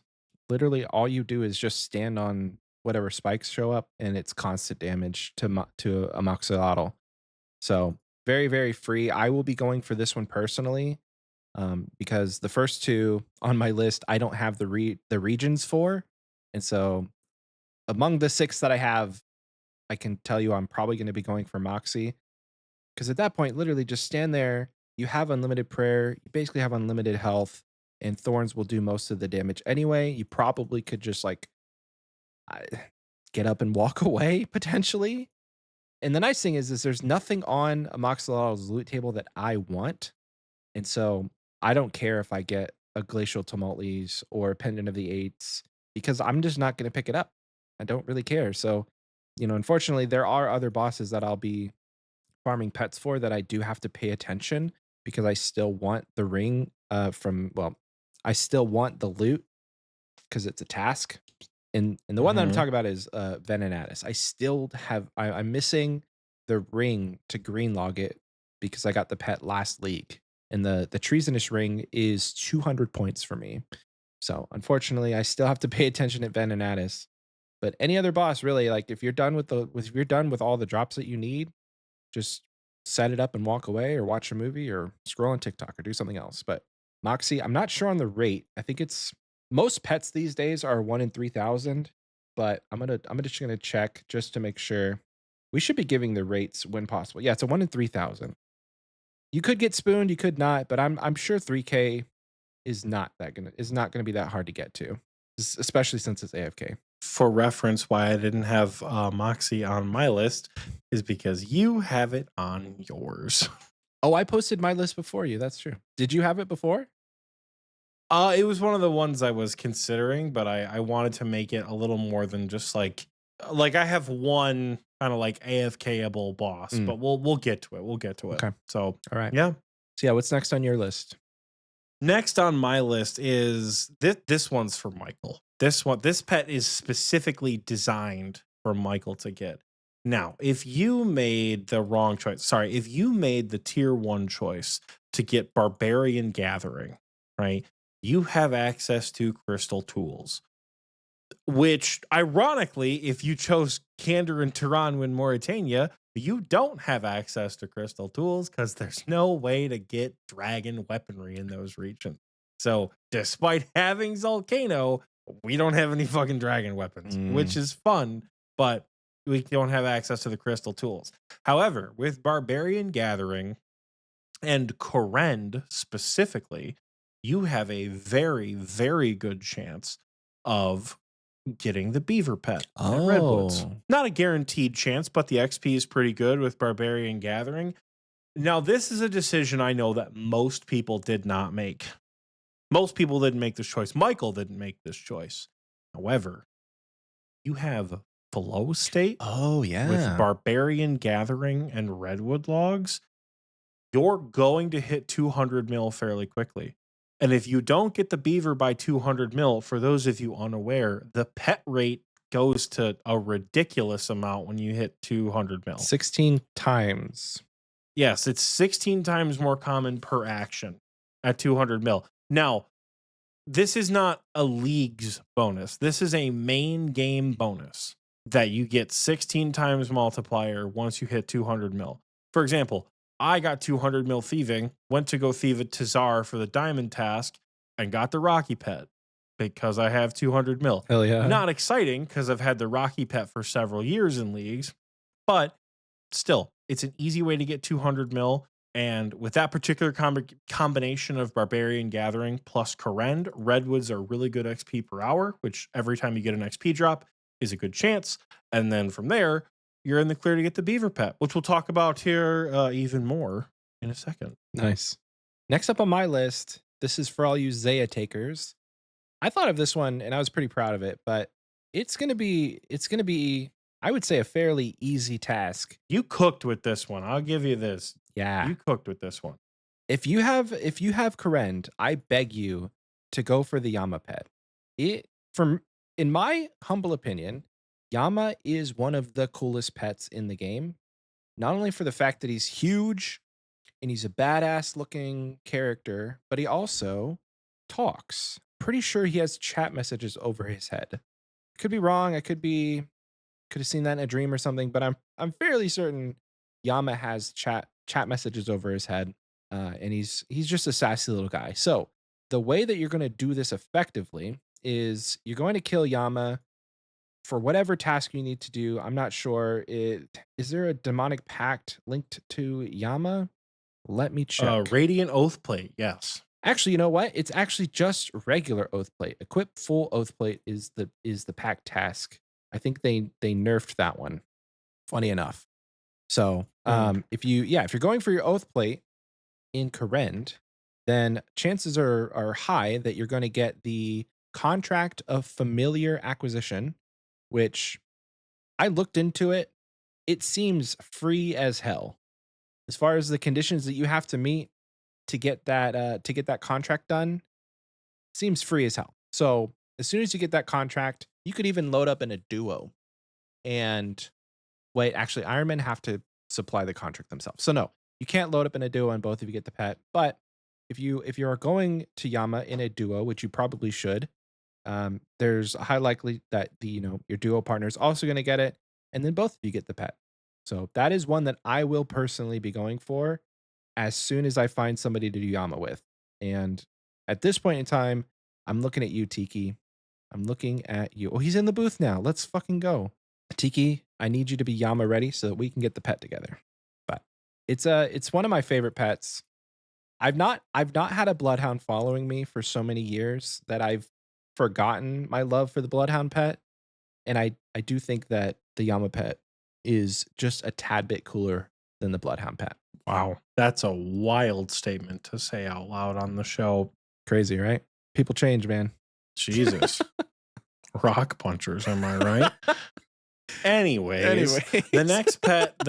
literally all you do is just stand on whatever spikes show up, and it's constant damage to a Moxolotl. So very, very free. I will be going for this one personally, because the first two on my list I don't have the regions for, and so among the six that I have, I can tell you I'm probably going to be going for Moxie, because at that point, literally just stand there. You have unlimited prayer. You basically have unlimited health, and thorns will do most of the damage anyway. You probably could just like I- get up and walk away potentially. And the nice thing is there's nothing on a Moxolot's loot table that I want, and so I don't care if I get a Glacial Tumultles or a Pendant of the Eights because I'm just not going to pick it up. I don't really care. So, unfortunately, there are other bosses that I'll be farming pets for that I do have to pay attention because I still want the ring I still want the loot because it's a task. And the one that I'm Mm-hmm. talking about is Venenatus. I'm missing the ring to green log it because I got the pet last league. And the treasonous ring is 200 points for me. So unfortunately, I still have to pay attention at Venenatus. But any other boss, really, like if you're done if you're done with all the drops that you need, just set it up and walk away or watch a movie or scroll on TikTok or do something else. But Moxie, I'm not sure on the rate. I think it's most pets these days are 1 in 3,000, but I'm just gonna check just to make sure. We should be giving the rates when possible. Yeah, it's a 1 in 3,000. You could get spooned, you could not, but I'm sure 3K is not gonna be that hard to get to, especially since it's AFK. For reference, why I didn't have Moxie on my list is because you have it on yours. Oh, I posted my list before you. That's true. Did you have it before? It was one of the ones I was considering, but I wanted to make it a little more than just like I have one kind of like AFKable boss, Mm, but we'll get to it. We'll get to it. okay. So All right. yeah. So yeah, what's next on your list? Next on my list is this one's for Michael. This pet is specifically designed for Michael to get. Now, if you made the wrong choice, sorry, if you made the tier 1 choice to get Barbarian Gathering, right? You have access to crystal tools, which ironically, if you chose Candor and Tehran in Mauritania, you don't have access to crystal tools because there's no way to get dragon weaponry in those regions. So, despite having Volcano, we don't have any fucking dragon weapons, which Mm. is fun, but we don't have access to the crystal tools. However, with Barbarian Gathering and Korend specifically, you have a very, very good chance of getting the beaver pet at Redwoods. Oh. Not a guaranteed chance, but the XP is pretty good with Barbarian Gathering. Now, this is a decision I know that most people did not make. Most people didn't make this choice. Michael didn't make this choice. However, you have Flow State Oh, with yeah. Barbarian Gathering and Redwood logs. You're going to hit 200 mil fairly quickly. And if you don't get the beaver by 200 mil, for those of you unaware, the pet rate goes to a ridiculous amount when you hit 200 mil. 16 times. Yes, it's 16 times more common per action at 200 mil. Now, this is not a league's bonus. This is a main game bonus that you get 16 times multiplier once you hit 200 mil. For example, I got 200 mil thieving, went to go thieve a Tazar for the diamond task, and got the Rocky pet because I have 200 mil. Hell yeah. Not exciting because I've had the Rocky pet for several years in leagues, but still, it's an easy way to get 200 mil. And with that particular combination of Barbarian Gathering plus Korend, Redwoods are really good XP per hour, which every time you get an XP drop is a good chance. And then from there, you're in the clear to get the beaver pet, which we'll talk about here even more in a second. Nice. Next up on my list, this is for all you Zaya takers. I thought of this one and I was pretty proud of it, but it's gonna be, I would say, a fairly easy task. You cooked with this one. I'll give you this. Yeah. You cooked with this one. If you have Korend, I beg you to go for the Yama pet. In my humble opinion, Yama is one of the coolest pets in the game. Not only for the fact that he's huge and he's a badass looking character, but he also talks. Pretty sure he has chat messages over his head. Could be wrong. Could have seen that in a dream or something, but I'm fairly certain Yama has chat messages over his head, and he's just a sassy little guy. So the way that you're going to do this effectively is you're going to kill Yama for whatever task you need to do. I'm not sure. Is there a demonic pact linked to Yama? Let me check. Radiant Oath Plate, yes. Actually, you know what? It's actually just regular Oath Plate. Equip full Oath Plate is the pact task. I think they nerfed that one. Funny enough. So if you're going for your Oath Plate in Korend, then chances are high that you're going to get the Contract of Familiar Acquisition, which I looked into it. It seems free as hell. As far as the conditions that you have to meet to get that contract done, seems free as hell. So as soon as you get that contract, you could even load up in a duo. And wait, actually, Ironmen have to supply the contract themselves. So no, you can't load up in a duo and both of you get the pet. But if you are going to Yama in a duo, which you probably should, there's a high likely that your duo partner is also going to get it, and then both of you get the pet. So that is one that I will personally be going for as soon as I find somebody to do Yama with. And at this point in time, I'm looking at you, Tiki. I'm looking at you. Oh, he's in the booth now. Let's fucking go. Tiki, I need you to be Yama ready so that we can get the pet together. But It's one of my favorite pets. I've not had a bloodhound following me for so many years that I've forgotten my love for the bloodhound pet, and I do think that the Yama pet is just a tad bit cooler than the bloodhound pet. Wow, that's a wild statement to say out loud on the show. Crazy, right? People change, man. Jesus. Rock punchers, am I right? Anyways, Anyways. the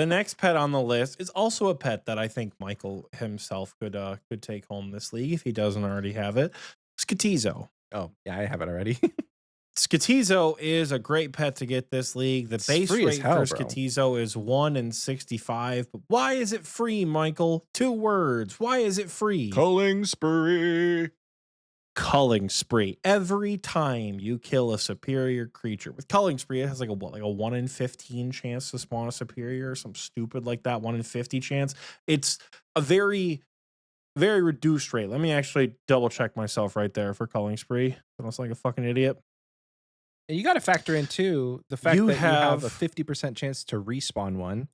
next pet on the list is also a pet that I think Michael himself could take home this league if he doesn't already have it. Skatizo. Oh, yeah, I have it already. Skatizo is a great pet to get this league. The It's base free as rate for hell, bro. Skatizo is 1 in 65. But why is it free, Michael? 2 words. Why is it free? Culling spree. Culling spree. Every time you kill a superior creature with culling spree, it has like a 1 in 15 chance to spawn a superior, some stupid like that, 1 in 50 chance. It's a very, very reduced rate. Let me actually double check myself right there for culling spree. I was like a fucking idiot. And you got to factor in too the fact You that you have a have 50% chance to respawn one.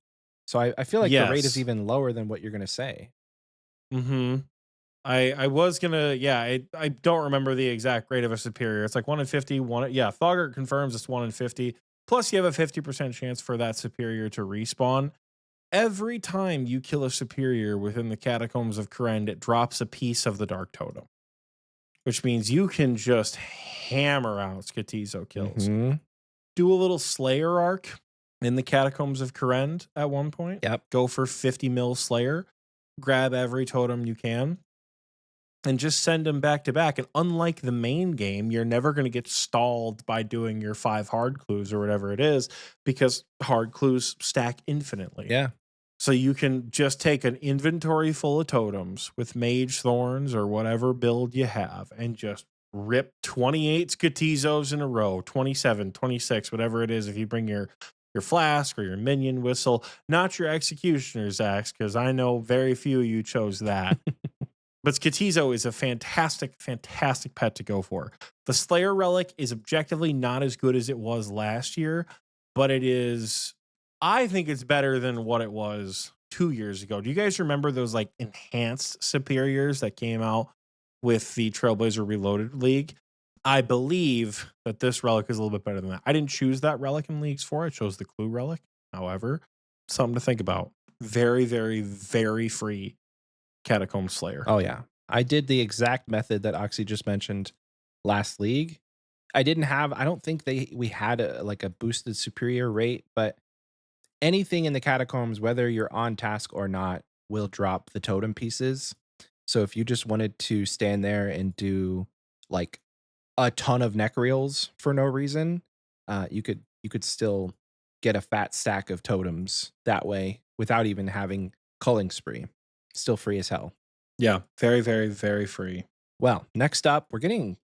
So I feel like the rate is yes. even lower than what you're gonna say. Mm-hmm. I was gonna, yeah, I don't remember the exact rate of a superior. It's like 1 in 50, yeah, Foggart confirms it's 1 in 50. Plus you have a 50% chance for that superior to respawn. Every time you kill a superior within the catacombs of Kourend, it drops a piece of the Dark Totem, which means you can just hammer out Skatizo kills. Hmm. Do a little Slayer arc in the catacombs of Kourend at one point. Yep. Go for 50 mil Slayer. Grab every totem you can and just send them back to back. And unlike the main game, you're never going to get stalled by doing your 5 hard clues or whatever it is, because hard clues stack infinitely. Yeah. So you can just take an inventory full of totems with mage thorns or whatever build you have and just rip 28 Skatizos in a row, 27, 26, whatever it is. If you bring your flask or your minion whistle, not your executioner's axe, because I know very few of you chose that. But Skatizo is a fantastic, fantastic pet to go for. The Slayer Relic is objectively not as good as it was last year, but it is, I think it's better than what it was 2 years ago. Do you guys remember those like enhanced superiors that came out with the Trailblazer Reloaded League? I believe that this relic is a little bit better than that. I didn't choose that relic in Leagues 4. I chose the Clue Relic. However, something to think about. Very, very, very free Catacomb Slayer. Oh yeah. I did the exact method that Oxie just mentioned last league. I don't think we had like a boosted superior rate, but anything in the catacombs, whether you're on task or not, will drop the totem pieces. So if you just wanted to stand there and do like a ton of necreals for no reason, you could still get a fat stack of totems that way without even having culling spree. Still free as hell. Yeah, very, very, very free. Well, next up, we've done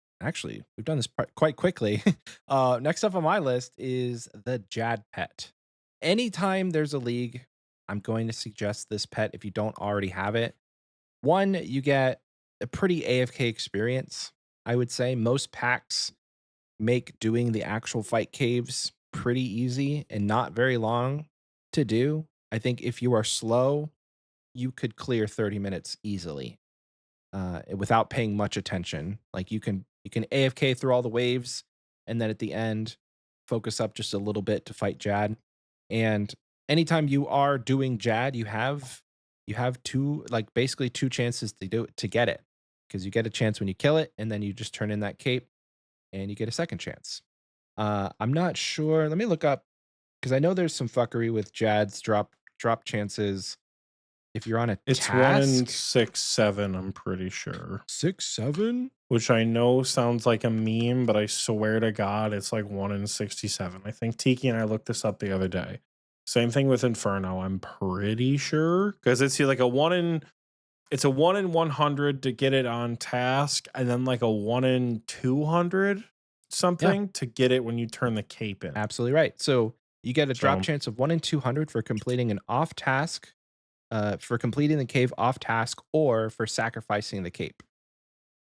this part quite quickly. Next up on my list is the Jad pet. Anytime there's a league, I'm going to suggest this pet if you don't already have it. One, you get a pretty AFK experience, I would say. Most packs make doing the actual fight caves pretty easy and not very long to do. I think if you are slow, you could clear 30 minutes easily without paying much attention. Like you can AFK through all the waves, and then at the end, focus up just a little bit to fight Jad. And anytime you are doing Jad, you have two, like basically two chances to get it, because you get a chance when you kill it, and then you just turn in that cape, and you get a second chance. I'm not sure. Let me look up, because I know there's some fuckery with Jad's drop chances. If you're on a It's 1 in task, 6, 7, I'm pretty sure. 6, 7. Which I know sounds like a meme, but I swear to God, it's like 1 in 67. I think Tiki and I looked this up the other day. Same thing with Inferno, I'm pretty sure. Because it's like it's a 1 in 100 to get it on task, and then like a 1 in 200 something to get it when you turn the cape in. Absolutely right. So you get a drop So, chance of 1 in 200 for completing an off task, for completing the cave off task, or for sacrificing the cape.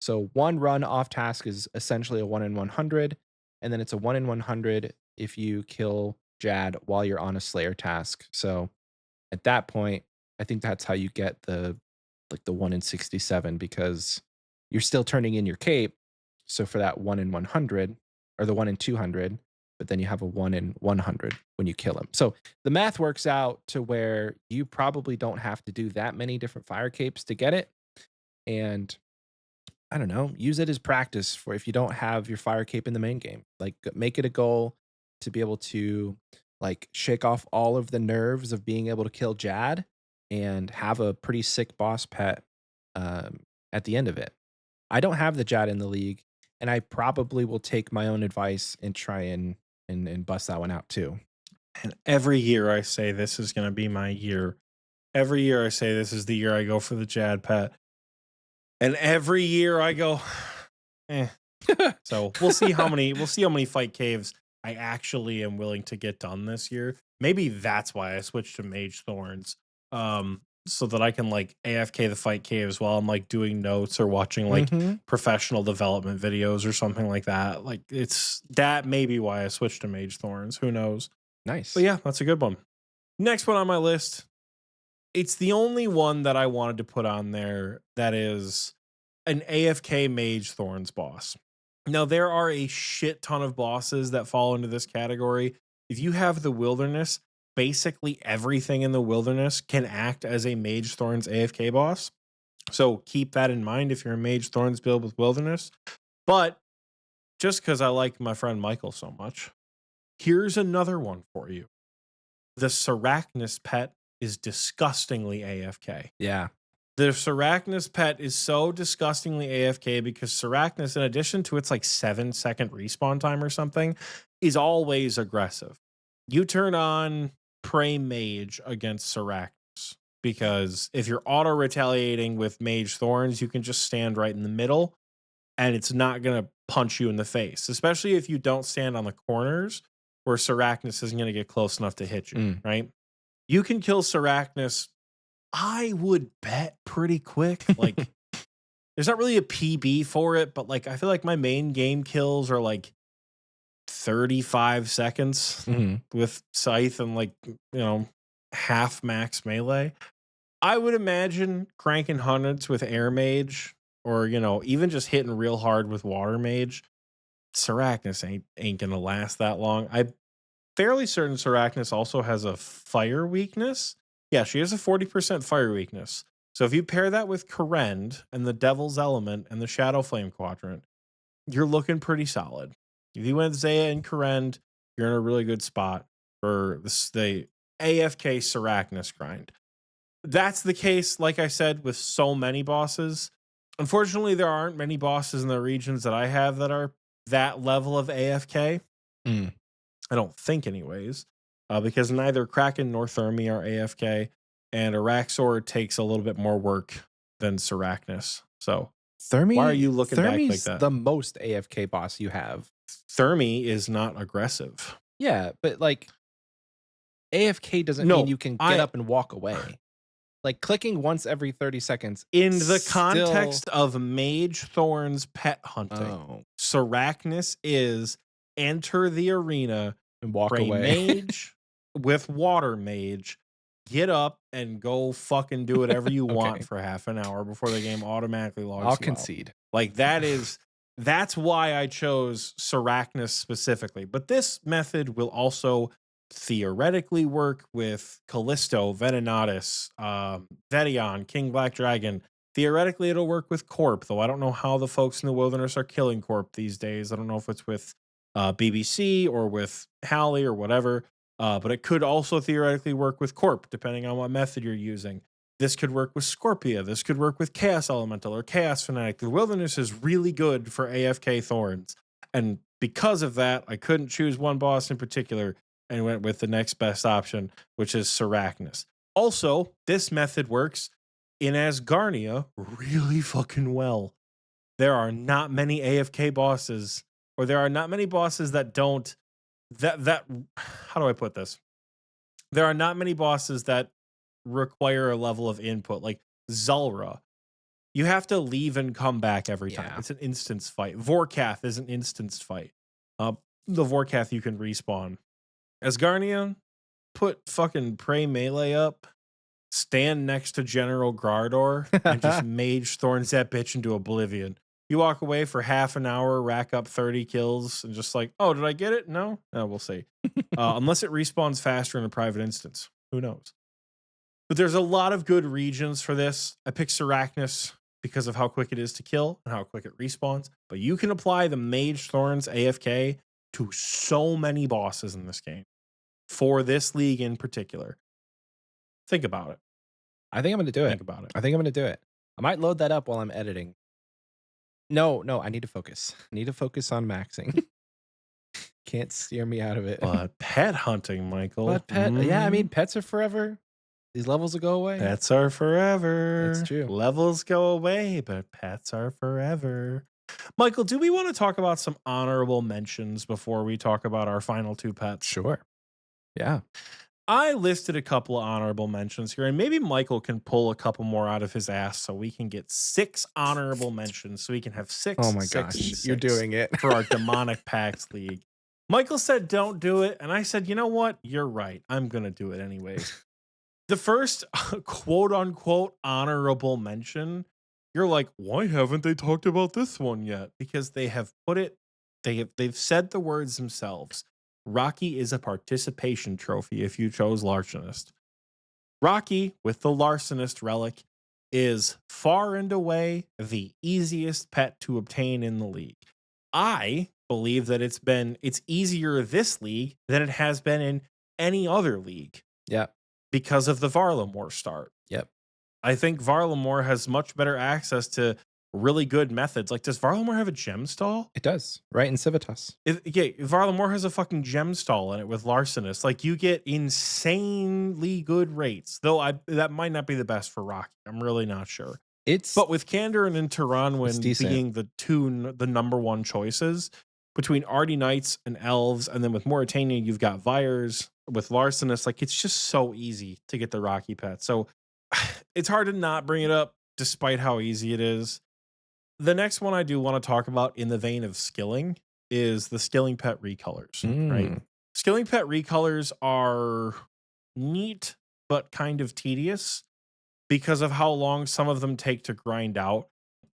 So one run off task is essentially a 1 in 100, and then it's a 1 in 100 if you kill Jad while you're on a Slayer task. So at that point, I think that's how you get the 1 in 67 because you're still turning in your cape. So for that 1 in 100 or the 1 in 200, but then you have a 1 in 100 when you kill him. So the math works out to where you probably don't have to do that many different fire capes to get it. And I don't know, use it as practice for if you don't have your fire cape in the main game. Like make it a goal to be able to like shake off all of the nerves of being able to kill Jad and have a pretty sick boss pet at the end of it. I don't have the Jad in the league, and I probably will take my own advice and try and bust that one out too. And every year I say this is going to be my year. Every year I say this is the year I go for the Jad pet. And every year I go, eh. So we'll see how many fight caves I actually am willing to get done this year. Maybe that's why I switched to Mage Thorns. So that I can like AFK the fight caves while I'm like doing notes or watching like Mhm. professional development videos or something like that. Like it's that may be why I switched to Mage Thorns. Who knows? But Nice. yeah, that's a good one. Next one on my list. It's the only one that I wanted to put on there that is an AFK Mage Thorns boss. Now, there are a shit ton of bosses that fall into this category. If you have the wilderness, basically everything in the wilderness can act as a Mage Thorns AFK boss. So keep that in mind if you're a Mage Thorns build with wilderness. But just because I like my friend Michael so much, here's another one for you. The Sarachnis pet is disgustingly AFK. Yeah. The Sarachnis pet is so disgustingly AFK because Sarachnis, in addition to its like 7-second respawn time or something, is always aggressive. You turn on Prey Mage against Sarachnis because if you're auto retaliating with Mage Thorns, you can just stand right in the middle and it's not going to punch you in the face, especially if you don't stand on the corners where Sarachnis isn't going to get close enough to hit you, Mm. right? You can kill Sarachnis, I would bet pretty quick. Like, there's not really a PB for it, but like, I feel like my main game kills are like 35 seconds Mhm. with Scythe and like, half max melee. I would imagine cranking hundreds with Air Mage or, even just hitting real hard with Water Mage. Sarachnis ain't gonna last that long. I'm fairly certain Sarachnis also has a fire weakness. Yeah, she has a 40% fire weakness. So if you pair that with Korend and the Devil's Element and the Shadow Flame Quadrant, you're looking pretty solid. If you went Zaya and Korend, you're in a really good spot for the AFK Sarachnis grind. That's the case, like I said, with so many bosses. Unfortunately, there aren't many bosses in the regions that I have that are that level of AFK. Mm. I don't think, anyways, because neither Kraken nor Thermi are AFK, and Araxor takes a little bit more work than Sarachnis. So why are you looking back like Thermi's that? the most AFK boss you have. Thermi is not aggressive. Yeah, but like AFK doesn't mean No, you can get up and walk away. Like clicking once every 30 seconds in the still. context of Mage Thorn's pet hunting, Oh, Sarachnis is enter the arena, and walk pray away. mage with water mage, get up and go fucking do whatever you want Okay. for half an hour before the game automatically logs I'll you out. concede. Like that's why I chose Sarachnis specifically. But this method will also theoretically work with Callisto, Venenatis, Vedion, King Black Dragon. Theoretically, it'll work with Corp, though I don't know how the folks in the wilderness are killing Corp these days. I don't know if it's with BBC or with Hallie or whatever, but it could also theoretically work with Corp, depending on what method you're using. This could work with Scorpia. This could work with Chaos Elemental or Chaos Fanatic. The wilderness is really good for AFK Thorns. And because of that, I couldn't choose one boss in particular and went with the next best option, which is Sarachnis. Also, this method works in Asgarnia really fucking well. There are not many AFK bosses, or there are not many bosses that don't that how do I put this? There are not many bosses that require a level of input like Zulrah. You have to leave and come back every time. Yeah. It's an instance fight. Vorkath is an instance fight. The Vorkath you can respawn. Asgarnia, put fucking Prey melee up. stand next to General Gardor and just mage thorns that bitch into oblivion. You walk away for half an hour, rack up 30 kills, and just like, oh, did I get it? No? We'll see. Unless it respawns faster in a private instance. Who knows? But there's a lot of good regions for this. I picked Sarachnis because of how quick it is to kill and how quick it respawns. But you can apply the Mage Thorns AFK to so many bosses in this game. For this league in particular. Think about it. I think I'm going to do it. Think about it. I think I'm going to do it. I might load that up while I'm editing. No, I need to focus. I need to focus on maxing. Can't steer me out of it. But pet hunting, Michael. But yeah, I mean, pets are forever. These levels will go away. Pets are forever. That's true. Levels go away, but pets are forever. Michael, do we want to talk about some honorable mentions before we talk about our final two pets? Sure. Yeah. I listed a couple of honorable mentions here, and maybe Michael can pull a couple more out of his ass so we can get 6 honorable mentions so we can have 6. Oh my six, gosh, and you're 6 doing it. for our demonic Pacts League. Michael said don't do it, and I said, you know what? You're right. I'm going to do it anyways. The first quote unquote honorable mention, you're like, why haven't they talked about this one yet? Because they have put it, they've said the words themselves. Rocky is a participation trophy if you chose Larcenist. Rocky, with the Larcenist relic, is far and away the easiest pet to obtain in the league. I believe that it's easier this league than it has been in any other league. Yeah. Because of the Varlamore start. Yep. I think Varlamore has much better access to really good methods. Like, does Varlamore have a gem stall? It does, right in Civitas. Varlamore has a fucking gem stall in it with Larcenist. Like, you get insanely good rates. Though that might not be the best for Rocky. I'm really not sure. But with Kandarin and Taranwin being the number one choices between Artie Knights and Elves, and then with Mauritania, you've got Vyres. With Larcenist, like, it's just so easy to get the Rocky pet. So it's hard to not bring it up despite how easy it is. The next one I do want to talk about in the vein of skilling is the skilling pet recolors, right? Skilling pet recolors are neat, but kind of tedious because of how long some of them take to grind out.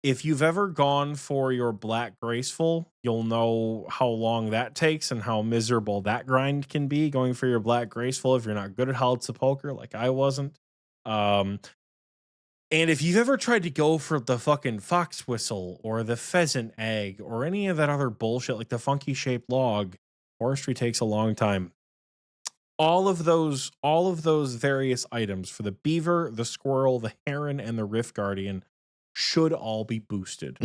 If you've ever gone for your Black Graceful, you'll know how long that takes and how miserable that grind can be going for your Black Graceful if you're not good at Howled Sepulchre like I wasn't. And if you've ever tried to go for the fucking Fox Whistle or the Pheasant Egg or any of that other bullshit like the Funky Shaped Log, Forestry takes a long time. All of those various items for the Beaver, the Squirrel, the Heron, and the Rift Guardian should all be boosted,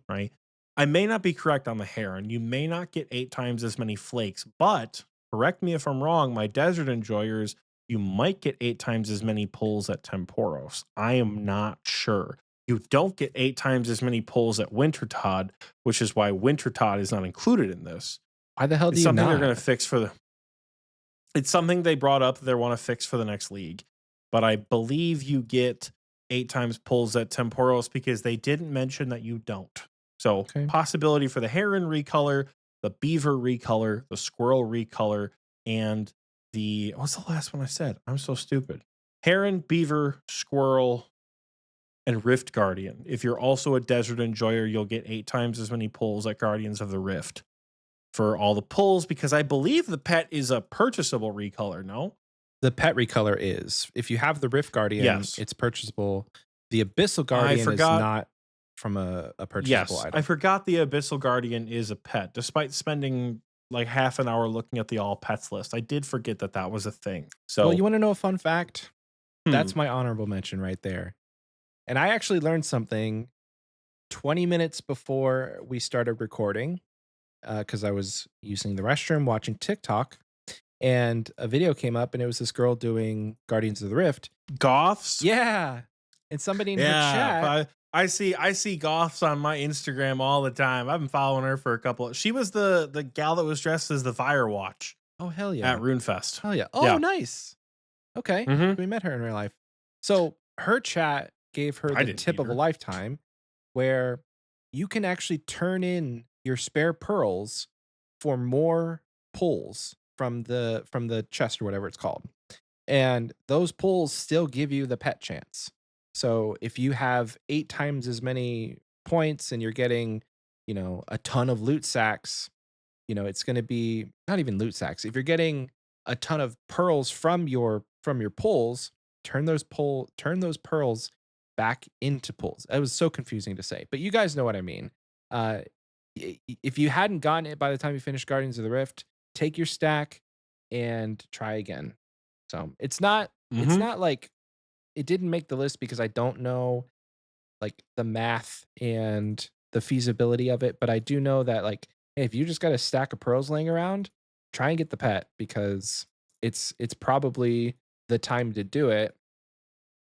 right? I may not be correct on the Heron. You may not get 8 times as many flakes, but correct me if I'm wrong, my Desert Enjoyers, you might get 8 times as many pulls at Temporos. I am not sure. You don't get 8 times as many pulls at Wintertodd, which is why Wintertodd is not included in this. Why the hell do it's you something not? They're going to fix it's something they brought up that they want to fix for the next league. But I believe you get 8 times pulls at Temporos because they didn't mention that you don't. So possibility for the Heron recolor, the Beaver recolor, the Squirrel recolor, and what's the last one I said? I'm so stupid. Heron, Beaver, Squirrel, and Rift Guardian. If you're also a Desert Enjoyer, you'll get 8 times as many pulls at Guardians of the Rift for all the pulls, because I believe the pet is a purchasable recolor, no? The pet recolor is. If you have the Rift Guardian, it's purchasable. The Abyssal Guardian is not from a purchasable item. I forgot the Abyssal Guardian is a pet. Despite spending like half an hour looking at the all pets list, I did forget that was a thing. So, well, you want to know a fun fact? That's my honorable mention right there. And I actually learned something 20 minutes before we started recording, because I was using the restroom, watching TikTok, and a video came up, and it was this girl doing Guardians of the Rift. Goths? Yeah. And somebody in her chat. I see Goths on my Instagram all the time. I've been following her for a couple. She was the gal that was dressed as the Firewatch. Oh, hell yeah. At Runefest. Hell yeah. Oh, nice. Okay. We met her in real life. So her chat gave her the tip of a lifetime, where you can actually turn in your spare pearls for more pulls from the chest or whatever it's called. And those pulls still give you the pet chance. So if you have 8 times as many points and you're getting, a ton of loot sacks, it's going to be not even loot sacks. If you're getting a ton of pearls from your pulls, turn those pearls back into pulls. It was so confusing to say, but you guys know what I mean. Uh, if you hadn't gotten it by the time you finished Guardians of the Rift, take your stack and try again. So it's Hmm. not like it didn't make the list because I don't know like the math and the feasibility of it, but I do know that like, hey, if you just got a stack of pearls laying around, try and get the pet because it's probably the time to do it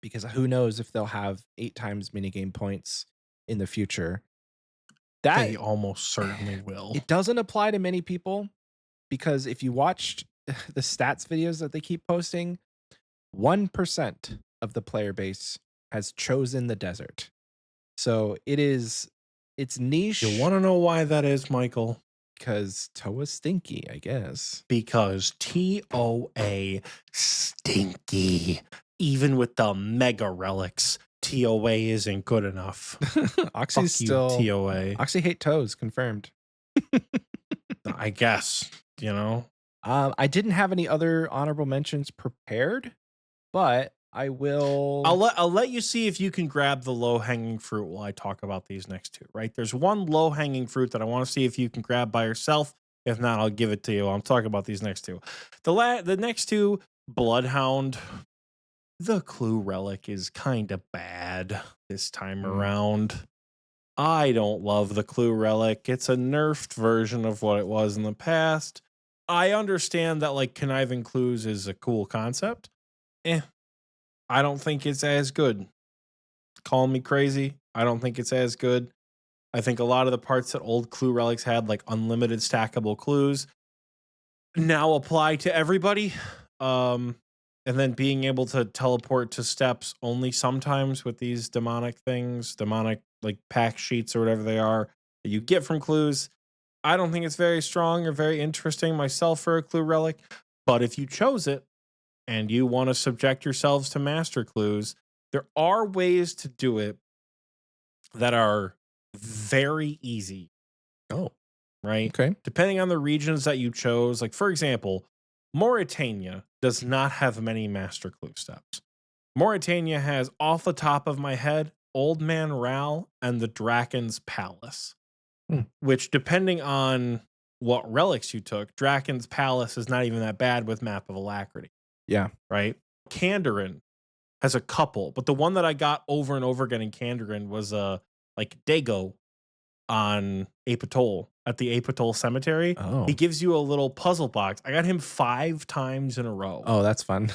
because who knows if they'll have 8 times minigame points in the future. They That almost certainly will. it doesn't apply to many people because if you watched the stats videos that they keep posting, 1% of the player base has chosen the desert. So it's You niche want to know why that is, Michael? because Toa's stinky, I guess. Because TOA stinky. Even with the mega relics, TOA isn't good enough. Oxy's Fuck you, still TOA. Oxy hate toes confirmed. I guess, you know? I didn't have any other honorable mentions prepared, but I will. I'll let you see if you can grab the low hanging fruit while I talk about these next two, right? There's one low hanging fruit that I want to see if you can grab by yourself. If not, I'll give it to you. I'm talking about these next two. The next two, Bloodhound. The clue relic is kind of bad this time Mm, around. I don't love the clue relic. It's a nerfed version of what it was in the past. I understand that like conniving clues is a cool concept. Eh, I don't think it's as good. Call me crazy. I don't think it's as good. I think a lot of the parts that old clue relics had, like unlimited stackable clues, now apply to everybody. Um, and then being able to teleport to steps only sometimes with these demonic things, demonic like pack sheets or whatever they are that you get from clues. I don't think it's very strong or very interesting myself for a clue relic. But if you chose it and you want to subject yourselves to master clues, there are ways to do it that are very easy, oh, right? okay. Depending on the regions that you chose. Like, for example, Mauritania does not have many master clue steps. Mauritania has, off the top of my head, Old Man Ral and the Draken's Palace, Hmm, which, depending on what relics you took, Draken's Palace is not even that bad with Map of Alacrity, yeah. right? Kandarin has a couple, but the one that I got over and over again in Kandarin was like Dago on Apatol at the Apatol Cemetery. He Oh. gives you a little puzzle box. I got him 5 times in a row. Oh, that's fun.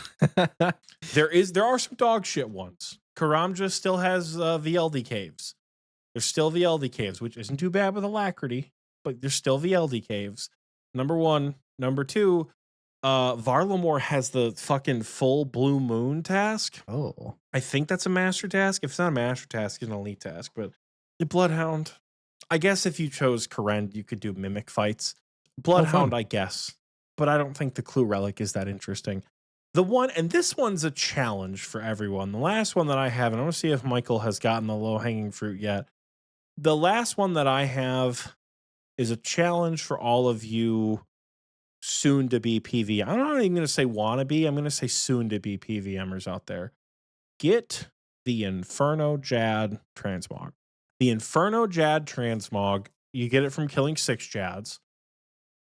There are some dog shit ones. Karamja still has VLD caves. There's still VLD caves, which isn't too bad with Alacrity, but there's still VLD caves. Number one. Number two, Varlamore has the fucking full blue moon task. Oh. I think that's a master task. If it's not a master task, it's an elite task. But the Bloodhound, I guess if you chose Karen, you could do mimic fights. Oh, Bloodhound, fun. I guess. But I don't think the clue relic is that interesting. The one, and this one's a challenge for everyone. The last one that I have, and I want to see if Michael has gotten the low hanging fruit yet. The last one that I have is a challenge for all of you soon to be PV. I'm not even going to say wannabe. I'm going to say soon to be PVMers out there. Get the Inferno Jad Transmog. The Inferno Jad Transmog, you get it from killing 6 Jads.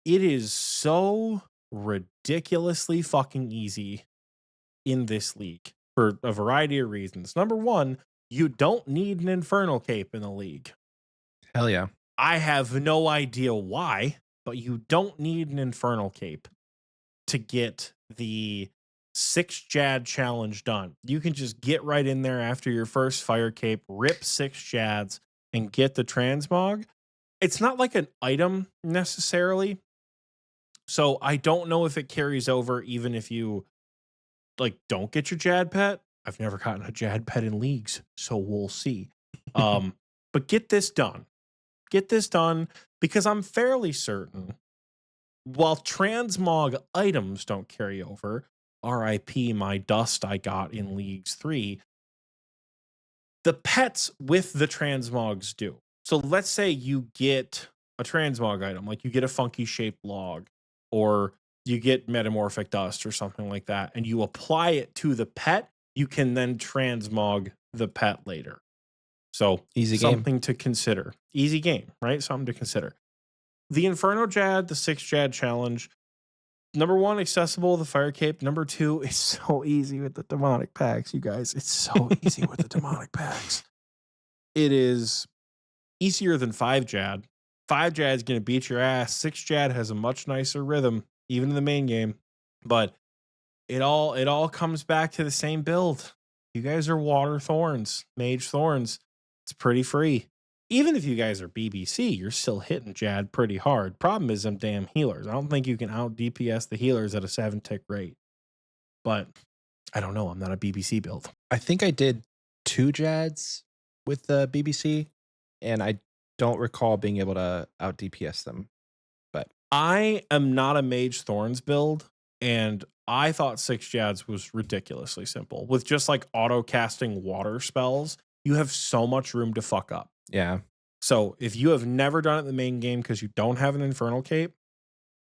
It is so ridiculously fucking easy in this league for a variety of reasons. Number one, you don't need an Infernal Cape in the league. Hell yeah. I have no idea why, but you don't need an Infernal Cape to get the 6 Jad challenge done. You can just get right in there after your first Fire Cape, rip 6 Jads, and get the Transmog. It's not like an item necessarily. So I don't know if it carries over even if you like don't get your Jad pet. I've never gotten a Jad pet in leagues, so we'll see. But get this done. Get this done because I'm fairly certain while transmog items don't carry over, RIP my dust I got in Leagues 3, the pets with the transmogs do. So let's say you get a transmog item, like you get a funky shaped log, or you get metamorphic dust or something like that, and you apply it to the pet, you can then transmog the pet later. So Easy game. something to consider. Easy game, right? Something to consider. The Inferno Jad, the 6 Jad challenge. Number 1, accessible, the Fire Cape. Number 2, it's so easy with the demonic packs, you guys. It's so easy with the demonic packs. It is easier than 5 Jad. 5 Jad is going to beat your ass. 6 Jad has a much nicer rhythm, even in the main game. But it all comes back to the same build. You guys are Water Thorns, Mage Thorns. It's pretty free. Even if you guys are BBC, you're still hitting Jad pretty hard. Problem is them damn healers. I don't think you can out DPS the healers at a 7-tick rate. But I don't know. I'm not a BBC build. I think I did 2 Jads with the BBC, and I don't recall being able to out DPS them. But I am not a Mage Thorns build, and I thought 6 Jads was ridiculously simple. With just like auto casting water spells, you have so much room to fuck up. yeah, So if you have never done it in the main game because you don't have an Infernal Cape,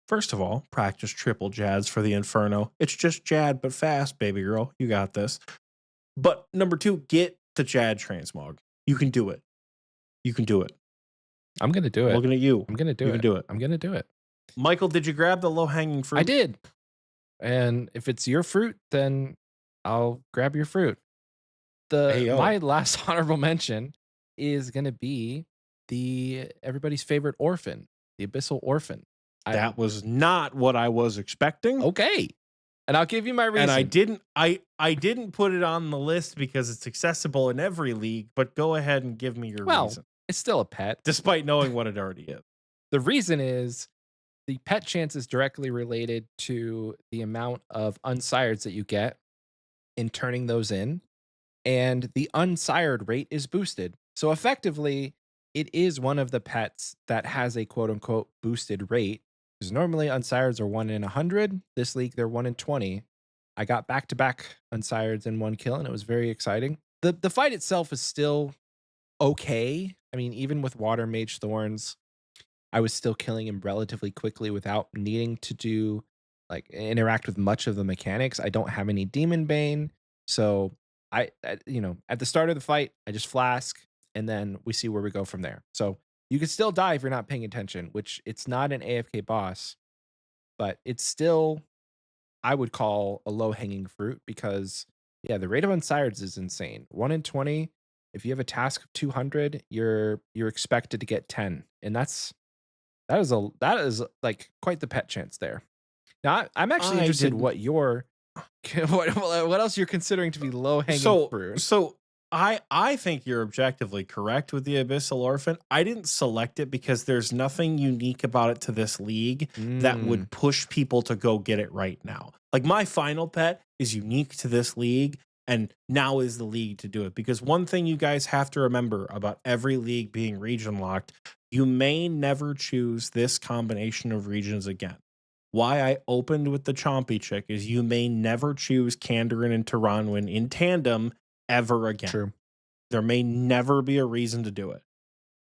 first of all, practice triple Jads for the Inferno. It's just Jad, but fast, baby girl. You got this. But number 2, get the Jad transmog. You can do it. You can do it. I'm gonna do it. Looking at you. I'm gonna do You it. can do it. I'm gonna do it. Michael, did you grab the low-hanging fruit? I did. And if it's your fruit, then I'll grab your fruit. My last honorable mention is gonna be the everybody's favorite orphan, the Abyssal Orphan. That was not what I was expecting. Okay. And I'll give you my reason. And I didn't put it on the list because it's accessible in every league, but go ahead and give me your reason. It's still a pet. Despite knowing what it already is. The reason is the pet chance is directly related to the amount of unsireds that you get in turning those in. And the unsired rate is boosted. So effectively, it is one of the pets that has a quote unquote boosted rate. Because normally unsireds are 1 in 100. This league, they're 1 in 20. I got back-to-back unsireds in 1 kill, and it was very exciting. The fight itself is still okay. I mean, even with Water Mage Thorns, I was still killing him relatively quickly without needing to do like interact with much of the mechanics. I don't have any Demon Bane. So I at the start of the fight, I just flask and then we see where we go from there. So you can still die if you're not paying attention, which it's not an AFK boss, but it's still, I would call a low hanging fruit because yeah, the rate of unsireds is insane. 1 in 20. If you have a task of 200, you're expected to get 10. And that is like quite the pet chance there. Now I'm actually interested what else you're considering to be low hanging fruit. So I think you're objectively correct with the Abyssal Orphan. I didn't select it because there's nothing unique about it to this league that would push people to go get it right now. Like my final pet is unique to this league, and now is the league to do it. Because one thing you guys have to remember about every league being region locked, you may never choose this combination of regions again. Why I opened with the Chompy Chick is you may never choose Kandarin and Taranwin in tandem ever again. True. There may never be a reason to do it,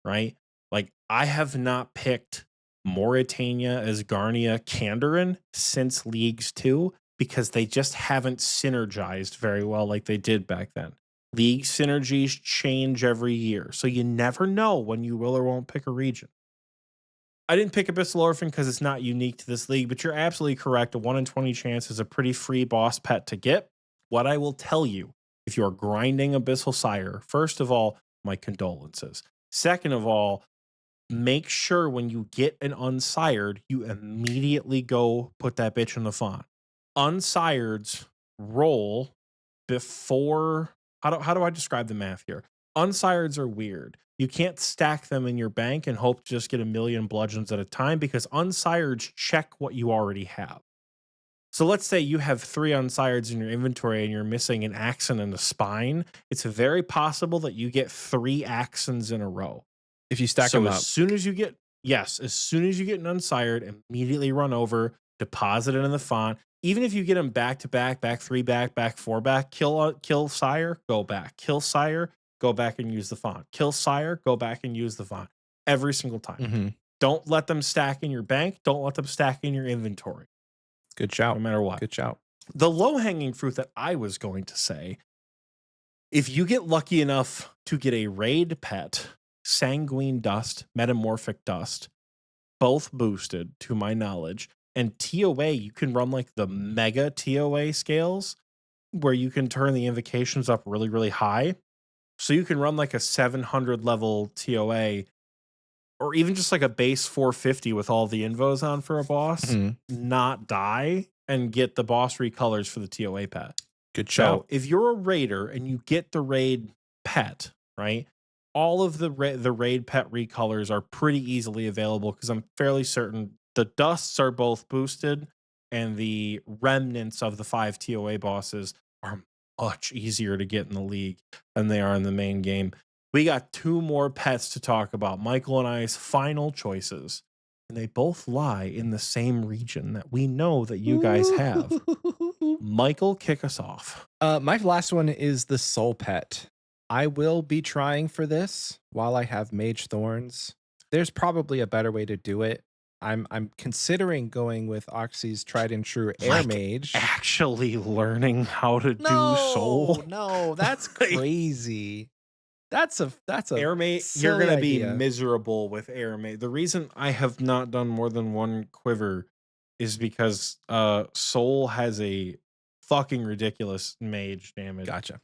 right? Like I have not picked Mauritania as Garnia Kandarin since Leagues 2 because they just haven't synergized very well like they did back then. League synergies change every year, so you never know when you will or won't pick a region. I didn't pick Abyssal Orphan because it's not unique to this league, but you're absolutely correct. A 1 in 20 chance is a pretty free boss pet to get. What I will tell you, if you're grinding Abyssal Sire, first of all, my condolences. Second of all, make sure when you get an unsired, you immediately go put that bitch in the font. Unsireds roll before... How do I describe the math here? Unsireds are weird. You can't stack them in your bank and hope to just get 1,000,000 bludgeons at a time because unsireds check what you already have. So let's say you have 3 unsireds in your inventory and you're missing an axon and a spine. It's very possible that you get 3 axons in a row. If you stack them up. As soon as you get an unsired, immediately run over, deposit it in the font. even if you get them back to back, back 3 back, back 4 back, kill sire, go back. Kill sire, go back and use the font. Kill sire, go back and use the font every single time. Mhm. Don't let them stack in your bank. Don't let them stack in your inventory, Good no shout. matter what. Good shout. The low hanging fruit that I was going to say, if you get lucky enough to get a raid pet, sanguine dust, metamorphic dust, both boosted to my knowledge, and TOA, you can run like the mega TOA scales where you can turn the invocations up really, really high. So you can run like a 700 level TOA or even just like a base 450 with all the invos on for a boss, Mhm. not die, and get the boss recolors for the TOA pet. Good So shout. if you're a raider and you get the raid pet, right? All of the raid pet recolors are pretty easily available because I'm fairly certain the dusts are both boosted and the remnants of the 5 TOA bosses are much easier to get in the league than they are in the main game. We got 2 more pets to talk about. Michael and I's final choices. And they both lie in the same region that we know that you guys have. Michael, kick us off. My last one is the soul pet. I will be trying for this while I have mage thorns. There's probably a better way to do it. I'm considering going with Oxie's tried and true air Like, mage. actually learning how to do soul. No, that's Like, crazy. That's a air mage, you're silly gonna be idea. miserable with air mage. The reason I have not done more than one quiver is because soul has a fucking ridiculous mage damage. Gotcha.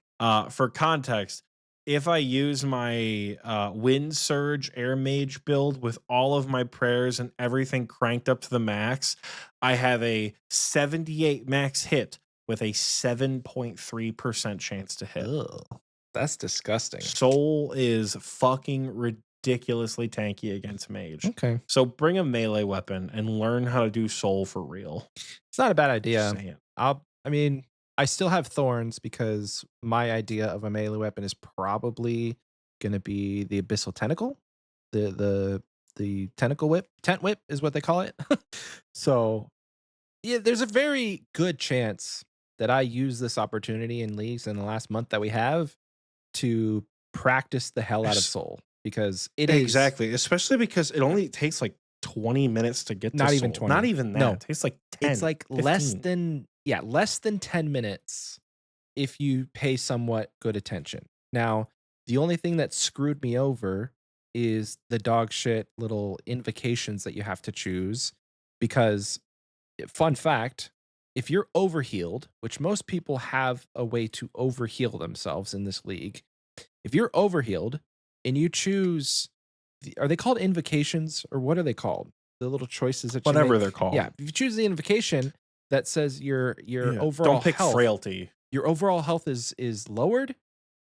For context, if I use my wind surge air mage build with all of my prayers and everything cranked up to the max, I have a 78 max hit with a 7.3% chance to hit. Ugh, that's disgusting. Soul is fucking ridiculously tanky against mage. Okay. So bring a melee weapon and learn how to do soul for real. It's not a bad idea. Just saying. I mean, I still have thorns because my idea of a melee weapon is probably gonna be the abyssal tentacle. The tentacle whip. Tent whip is what they call it. So yeah, there's a very good chance that I use this opportunity in leagues in the last month that we have to practice the hell out of soul because it is Exactly, especially because it only takes like 20 minutes to get to not even soul. 20. Not even that. No, It takes like 10. it's like less 15. than 10 minutes if you pay somewhat good attention. Now, the only thing that screwed me over is the dog shit little invocations that you have to choose because fun fact, if you're overhealed, which most people have a way to overheal themselves in this league, if you're overhealed and you choose, are they called invocations or what are they called? The little choices that you Whatever make. they're called. Yeah, if you choose the invocation that says your Yeah. overall Don't pick health, frailty. your overall health is lowered,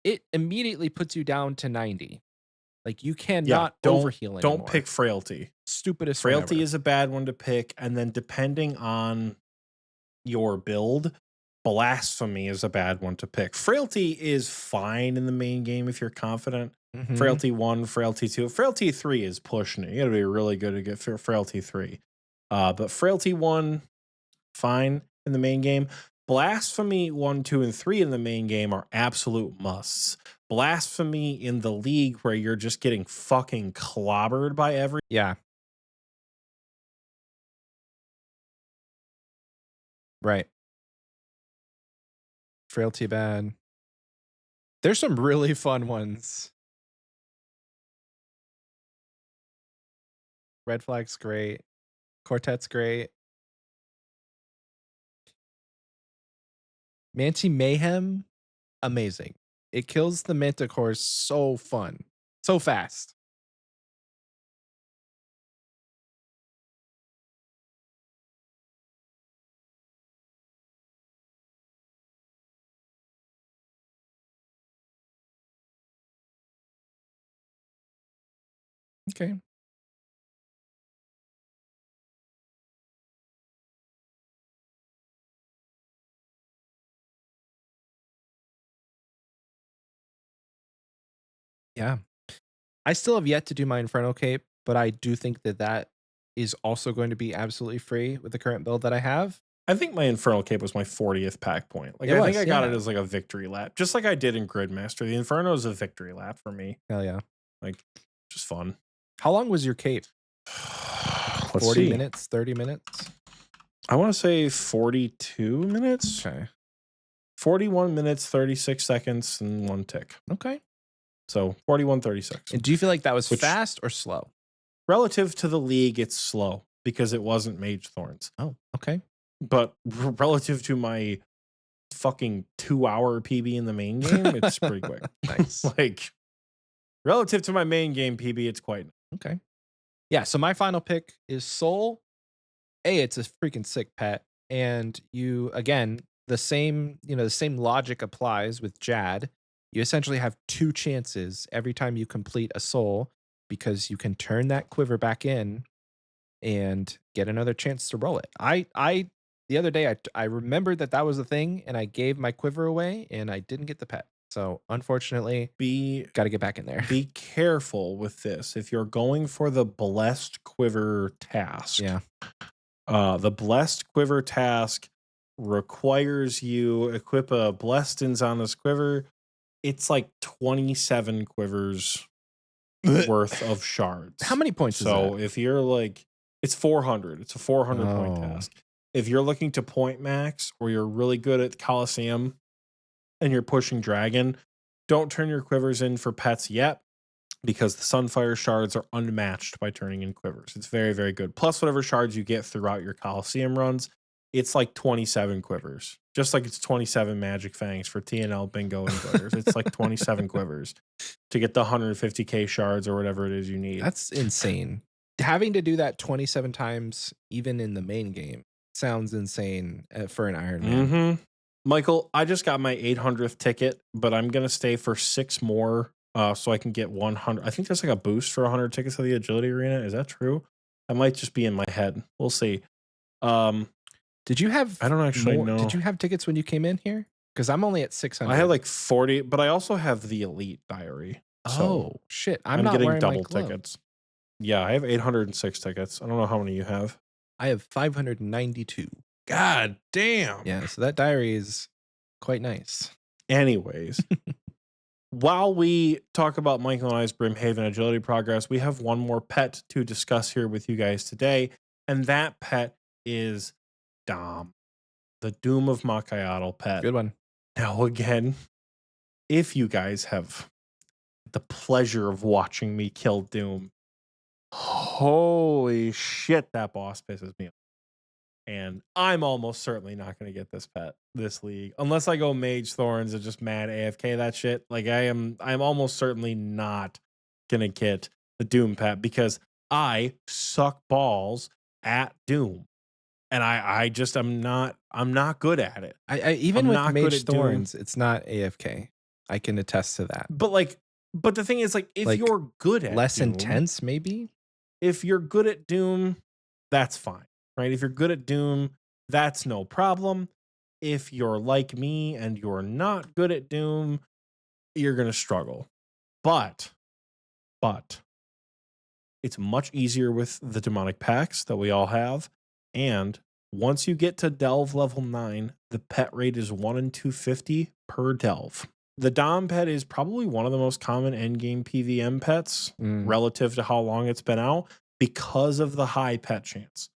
it immediately puts you down to 90. Like you Yeah, cannot overheal anymore. don't pick frailty. Stupidest Frailty whenever. is a bad one to pick, and then depending on your build, blasphemy is a bad one to pick. Frailty is fine in the main game if you're confident. Mhm. Frailty 1, Frailty 2. Frailty 3 is pushing it. You gotta be really good to get Frailty 3. But Frailty 1, fine in the main game. Blasphemy 1, 2, and 3 in the main game are absolute musts. Blasphemy in the league where you're just getting fucking clobbered by every. Yeah. Right. Frailty bad. There's some really fun ones. Red Flag's great. Quartet's great. Manti Mayhem, amazing. It kills the Manticore so fun. So fast. Okay. Yeah. I still have yet to do my Inferno Cape, but I do think that that is also going to be absolutely free with the current build that I have. I think my Infernal Cape was my 40th pack point. Like, It I think was, I got yeah. it as like a victory lap, just like I did in Gridmaster. The Inferno is a victory lap for me. Hell yeah. Like, just fun. How long was your cape? Let's 40 see. minutes, 30 minutes? I want to say 42 minutes. Okay. 41 minutes, 36 seconds, and 1 tick. Okay. So 41:36. And do you feel like that was Which- fast or slow? Relative to the league, it's slow because it wasn't Mage Thorns. Oh, okay. But relative to my fucking 2-hour PB in the main game, it's pretty quick. Nice. Like, relative to my main game PB, it's quite. Okay. Yeah, so my final pick is Soul. It's a freaking sick pet. And you, again, the same logic applies with Jad. You essentially have 2 chances every time you complete a soul because you can turn that quiver back in and get another chance to roll it. I the other day I remembered that was a thing and I gave my quiver away and I didn't get the pet. So unfortunately, got to get back in there. Be careful with this. If you're going for the Blessed Quiver task, Yeah. The Blessed Quiver task requires you equip a Blessed on this quiver. It's like 27 quivers worth of shards. How many points is So that? if you're like, it's 400. It's a 400 point Oh. task. If you're looking to point max or you're really good at Coliseum and you're pushing Dragon, don't turn your quivers in for pets yet because the Sunfire shards are unmatched by turning in quivers. It's very, very good. Plus whatever shards you get throughout your Coliseum runs, it's like 27 quivers. Just like it's 27 Magic Fangs for TNL, Bingo, and Glitters. It's like 27 quivers to get the 150k shards or whatever it is you need. That's insane. Having to do that 27 times, even in the main game, sounds insane for an Iron Man. Mm-hmm. Michael, I just got my 800th ticket, but I'm going to stay for 6 more so I can get 100. I think there's like a boost for 100 tickets to the Agility Arena. Is that true? That might just be in my head. We'll see. Did you have? I don't actually know. Did you have tickets when you came in here? Because I'm only at 600. I had like 40, but I also have the Elite Diary. Oh shit! I'm not getting wearing double my glove. tickets. Yeah, I have 806 tickets. I don't know how many you have. I have 592. God damn. Yeah, so that diary is quite nice. Anyways, while we talk about Michael and I's Brimhaven agility progress, we have one more pet to discuss here with you guys today, and that pet is Dom, the Doom of Makayatl pet. Good one. Now, again, if you guys have the pleasure of watching me kill Doom, holy shit, that boss pisses me off. And I'm almost certainly not going to get this pet, this league, unless I go Mage Thorns and just mad AFK that shit. Like I'm almost certainly not going to get the Doom pet because I suck balls at Doom. And I'm not good at it. I even I'm with not good Mage at Doom. Thorns, it's not AFK. I can attest to that. But the thing is, like, if Like, you're good at Less Doom, intense, maybe? if you're good at Doom, that's fine, right? If you're good at Doom, that's no problem. If you're like me and you're not good at Doom, you're going to struggle. But it's much easier with the demonic packs that we all have. And once you get to Delve level 9, the pet rate is 1 in 250 per Delve. The Dom pet is probably one of the most common endgame PVM pets relative to how long it's been out because of the high pet chance.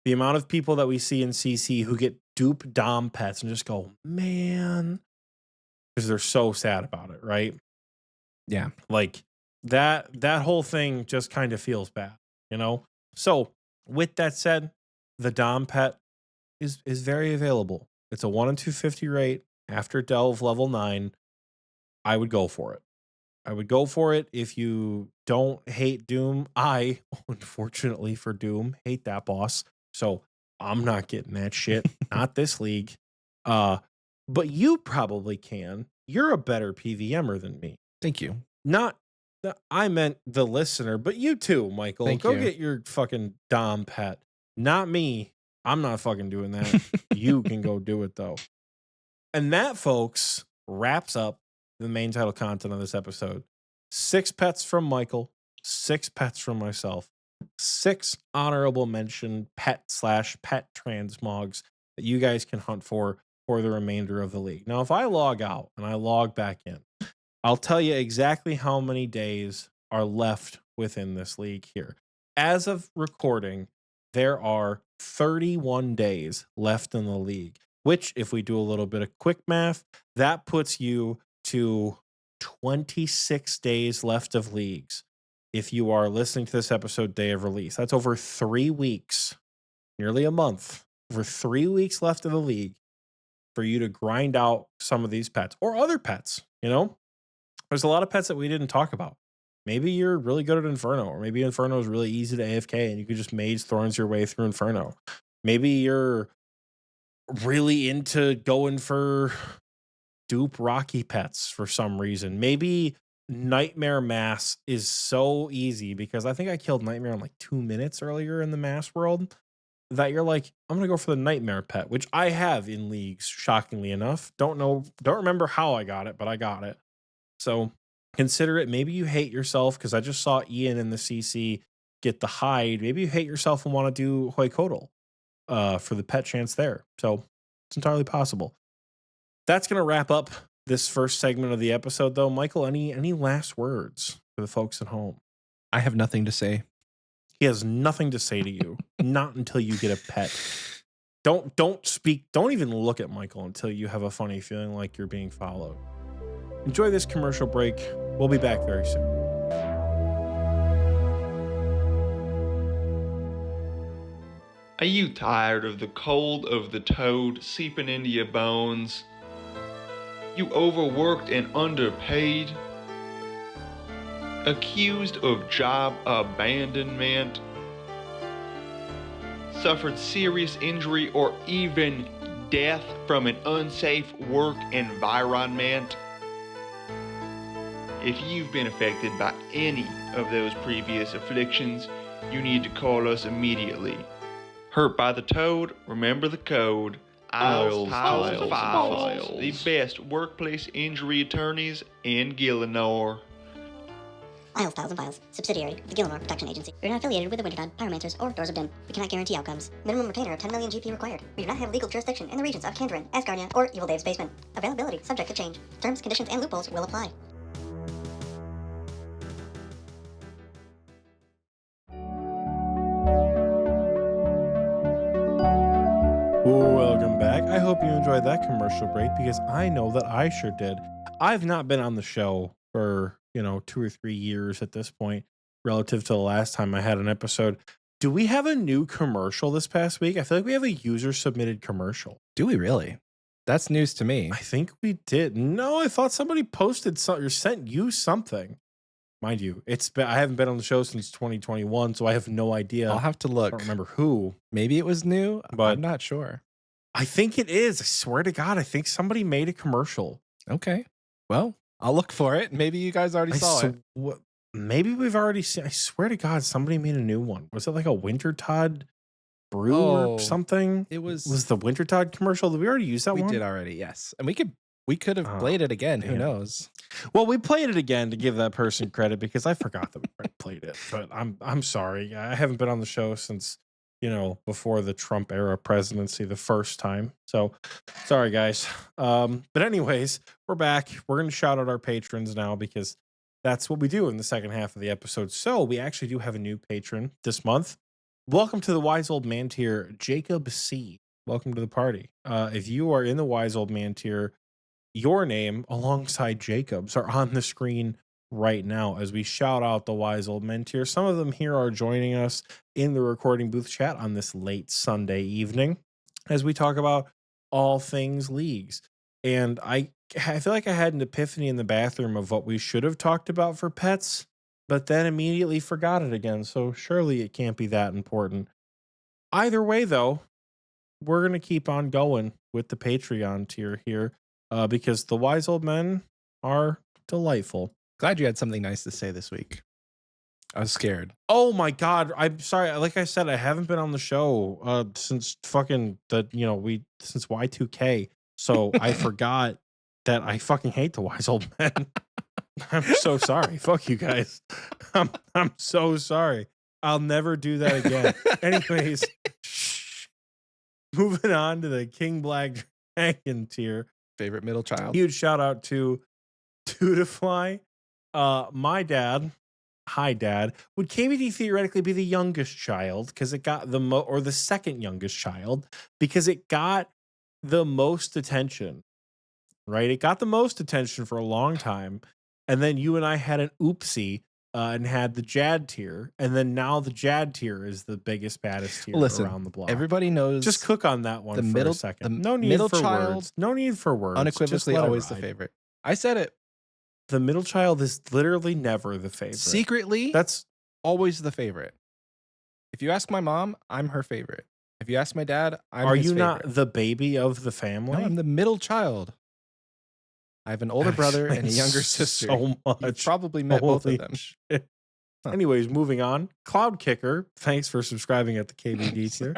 The amount of people that we see in CC who get dupe Dom pets and just go, man, because they're so sad about it, right? Yeah. Like that whole thing just kind of feels bad, you know? So with that said, the Dom pet is very available. It's a 1 in 250 rate after Delve level 9. I would go for it. I would go for it if you don't hate Doom. I, unfortunately for Doom, hate that boss. So I'm not getting that shit. Not this league. But you probably can. You're a better PVMer than me. Thank you. I meant the listener, but you too, Michael. Thank Go you. get your fucking Dom pet. Not me. I'm not fucking doing that. You can go do it though. And that, folks, wraps up the main title content of this episode. 6 pets from Michael, 6 pets from myself, 6 honorable mention pet/pet transmogs that you guys can hunt for the remainder of the league. Now, if I log out and I log back in, I'll tell you exactly how many days are left within this league here. As of recording, there are 31 days left in the league, which, if we do a little bit of quick math, that puts you to 26 days left of leagues. If you are listening to this episode day of release, that's over 3 weeks, nearly a month, over 3 weeks left of the league for you to grind out some of these pets or other pets. There's a lot of pets that we didn't talk about. Maybe you're really good at Inferno, or maybe Inferno is really easy to AFK and you could just Maze Thorns your way through Inferno. Maybe you're really into going for dupe Rocky pets for some reason. Maybe Nightmare Mass is so easy because I think I killed Nightmare in like 2 minutes earlier in the Mass world that you're like, I'm going to go for the Nightmare pet, which I have in leagues, shockingly enough. Don't remember how I got it, but I got it. So consider it. Maybe you hate yourself because I just saw Ian in the CC get the hide. Maybe you hate yourself and want to do Hoikodal for the pet chance there. So it's entirely possible. That's going to wrap up this first segment of the episode, though. Michael, any last words for the folks at home? I have nothing to say. He has nothing to say to you. Not until you get a pet. Don't speak. Don't even look at Michael until you have a funny feeling like you're being followed. Enjoy this commercial break. We'll be back very soon. Are you tired of the cold of the toad seeping into your bones? You overworked and underpaid? Accused of job abandonment? Suffered serious injury or even death from an unsafe work environment? If you've been affected by any of those previous afflictions, you need to call us immediately. Hurt by the toad? Remember the code. Isles Files, the best workplace injury attorneys in Gillinor. Isles Files and Files, subsidiary of the Gillinor Protection Agency. We are not affiliated with the Wintertide, Pyromancers, or Doors of Dim. We cannot guarantee outcomes. Minimum retainer of 10 million GP required. We do not have legal jurisdiction in the regions of Kandarin, Asgardia, or Evil Dave's Basement. Availability subject to change. Terms, conditions, and loopholes will apply. Welcome back. I hope you enjoyed that commercial break because I know that I sure did. I've not been on the show for, 2 or 3 years at this point, relative to the last time I had an episode. Do we have a new commercial this past week? I feel like we have a user submitted commercial. Do we really? That's news to me. I think we did. No, I thought somebody posted something or sent you something. Mind you, I haven't been on the show since 2021, so I have no idea. I'll have to look. I don't remember who. Maybe it was new, but I'm not sure. I think it is. I swear to God, I think somebody made a commercial. Okay. Well, I'll look for it. Maybe you guys already saw it. Maybe we've already seen. I swear to God, somebody made a new one. Was it like a Wintertod brew or something? It was the Wintertod commercial. Did we already use that one? We did already, yes. And we could have played it again. Who knows? Well, we played it again to give that person credit because I forgot that we played it. But I'm sorry. I haven't been on the show since, before the Trump era presidency the first time. So sorry, guys. But anyways, we're back. We're going to shout out our patrons now because that's what we do in the second half of the episode. So we actually do have a new patron this month. Welcome to the Wise Old Man tier, Jacob C. Welcome to the party. If you are in the Wise Old Man tier, your name alongside Jacob's are on the screen right now as we shout out the Wise Old Men tier. Some of them here are joining us in the recording booth chat on this late Sunday evening as we talk about all things leagues. And I feel like I had an epiphany in the bathroom of what we should have talked about for pets, but then immediately forgot it again. So surely it can't be that important. Either way, though, we're going to keep on going with the Patreon tier here because the Wise Old Men are delightful. Glad you had something nice to say this week. I was scared. Oh my God. I'm sorry. Like I said, I haven't been on the show since fucking since Y2K. So I forgot that I fucking hate the Wise Old Men. I'm so sorry. Fuck you guys. I'm so sorry. I'll never do that again. Anyways, Moving on to the King Black Dragon tier. Favorite middle child. Huge shout out to Tudafly. My dad, hi dad, would KBD theoretically be the youngest child because it got or the second youngest child because it got the most attention, right? It got the most attention for a long time. And then you and I had an oopsie and had the Jad tier. And then now the Jad tier is the biggest, baddest tier around the block. Everybody knows. Just cook on that one for a second. No need middle for child, words. No need for words. Unequivocally always the favorite. I said it. The middle child is literally never the favorite. Secretly, that's always the favorite. If you ask my mom, I'm her favorite. If you ask my dad, I'm Are his you favorite. not the baby of the family? No, I'm the middle child. I have an older brother and a younger sister. So much. You've probably met both of them. Huh. Anyways, moving on. Cloud Kicker, thanks for subscribing at the KBD tier.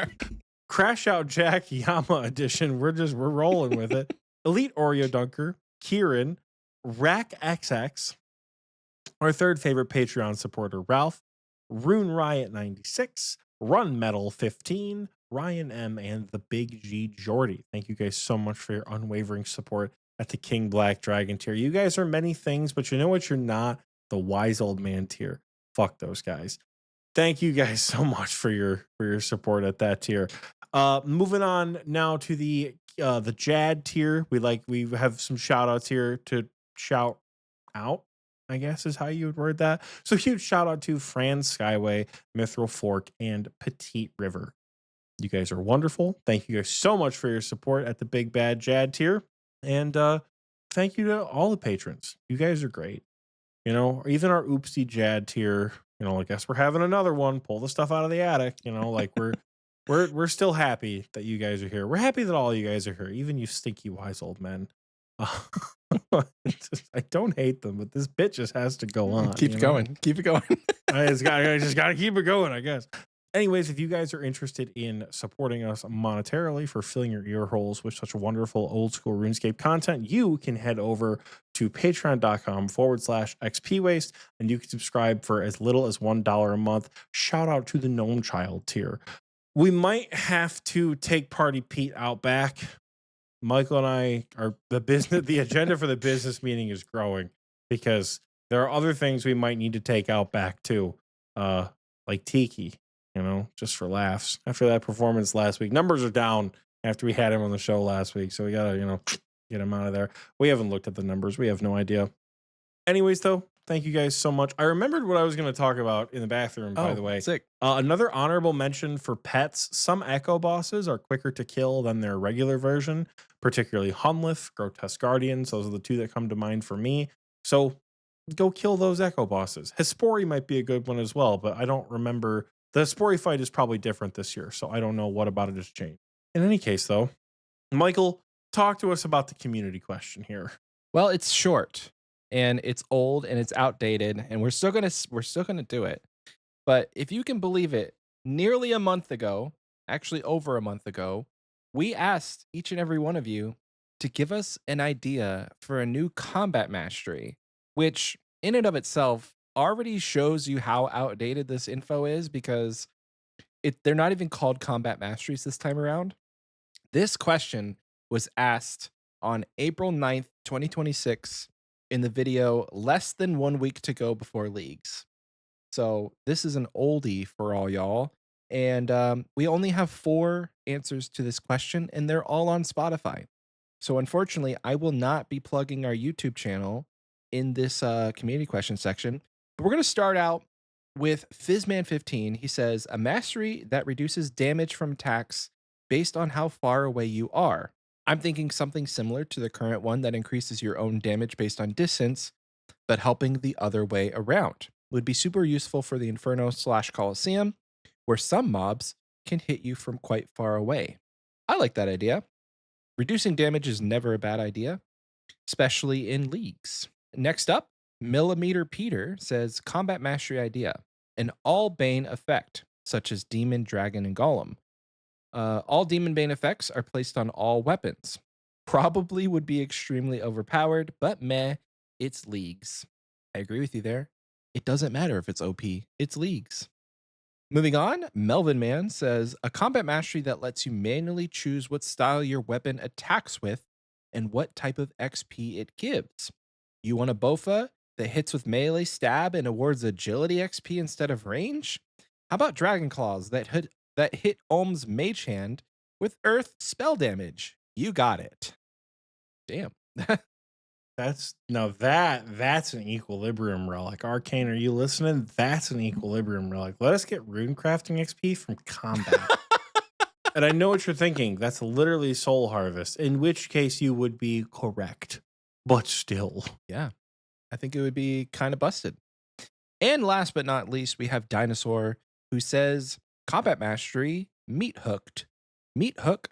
Crash Out Jack Yama edition. We're rolling with it. Elite Oreo Dunker, Kieran, Rack XX, our third favorite Patreon supporter, Ralph, Rune Riot 96, Run Metal 15, Ryan M, and the Big G Jordy. Thank you guys so much for your unwavering support at the King Black Dragon tier. You guys are many things, but you know what? You're not the wise old man tier. Fuck those guys. Thank you guys so much for your support at that tier. Moving on now to the Jad tier. We have some shout outs here to shout out, I guess is how you would word that. So huge shout out to Fran Skyway, Mithril Fork, and Petite River. You guys are wonderful. Thank you guys so much for your support at the Big Bad Jad tier. And thank you to all the patrons. You guys are great. You know, even our oopsie Jad tier, you know, I guess we're having another one. Pull the stuff out of the attic. You know, like we're still happy that you guys are here. We're happy that all you guys are here, even you stinky wise old men. I don't hate them, but this bit just has to go on. Keep it going. Keep it going. I just got to keep it going, I guess. Anyways, if you guys are interested in supporting us monetarily for filling your ear holes with such wonderful old school RuneScape content, you can head over to patreon.com/Xpwaste and you can subscribe for as little as $1 a month. Shout out to the Gnome Child tier. We might have to take Party Pete out back. Michael and I are the agenda for the business meeting is growing because there are other things we might need to take out back too. Like Tiki. You know, just for laughs. After that performance last week, numbers are down after we had him on the show last week. So we got to, you know, get him out of there. We haven't looked at the numbers. We have no idea. Anyways, though, thank you guys so much. I remembered what I was going to talk about in the bathroom, by the way. Sick. Another honorable mention for pets. Some Echo bosses are quicker to kill than their regular version, particularly Hunlith, Grotesque Guardians. Those are the two that come to mind for me. So go kill those Echo bosses. Hespori might be a good one as well, but I don't remember. The Spory fight is probably different this year, so I don't know what about it has changed. In any case, though, Michael, talk to us about the community question here. Well, it's short and it's old and it's outdated, and we're still gonna do it. But if you can believe it, nearly a month ago, actually over a month ago, we asked each and every one of you to give us an idea for a new combat mastery, which in and of itself already shows you how outdated this info is because they're not even called combat masteries this time around. This question was asked on April 9th, 2026 in the video less than 1 week to go before leagues. So this is an oldie for all y'all. And we only have 4 answers to this question and they're all on Spotify. So unfortunately, I will not be plugging our YouTube channel in this community question section. But we're going to start out with Fizzman15. He says, a mastery that reduces damage from attacks based on how far away you are. I'm thinking something similar to the current one that increases your own damage based on distance, but helping the other way around. Would be super useful for the Inferno/Coliseum, where some mobs can hit you from quite far away. I like that idea. Reducing damage is never a bad idea, especially in leagues. Next up, Millimeter Peter says, combat mastery idea, an all Bane effect, such as Demon, Dragon, and Golem. All Demon Bane effects are placed on all weapons. Probably would be extremely overpowered, but meh, it's leagues. I agree with you there. It doesn't matter if it's OP, it's leagues. Moving on, Melvin Man says a combat mastery that lets you manually choose what style your weapon attacks with and what type of XP it gives. You want a Bofa that hits with melee stab and awards agility XP instead of range? How about Dragon Claws that hit Ohm's Mage Hand with Earth spell damage? You got it. Damn. That's an equilibrium relic. Arcane, are you listening? That's an equilibrium relic. Let us get rune crafting XP from combat. And I know what you're thinking. That's literally Soul Harvest, in which case you would be correct. But still. Yeah. I think it would be kind of busted. And last but not least, we have Dinosaur, who says combat mastery, meat hooked. Meat hook,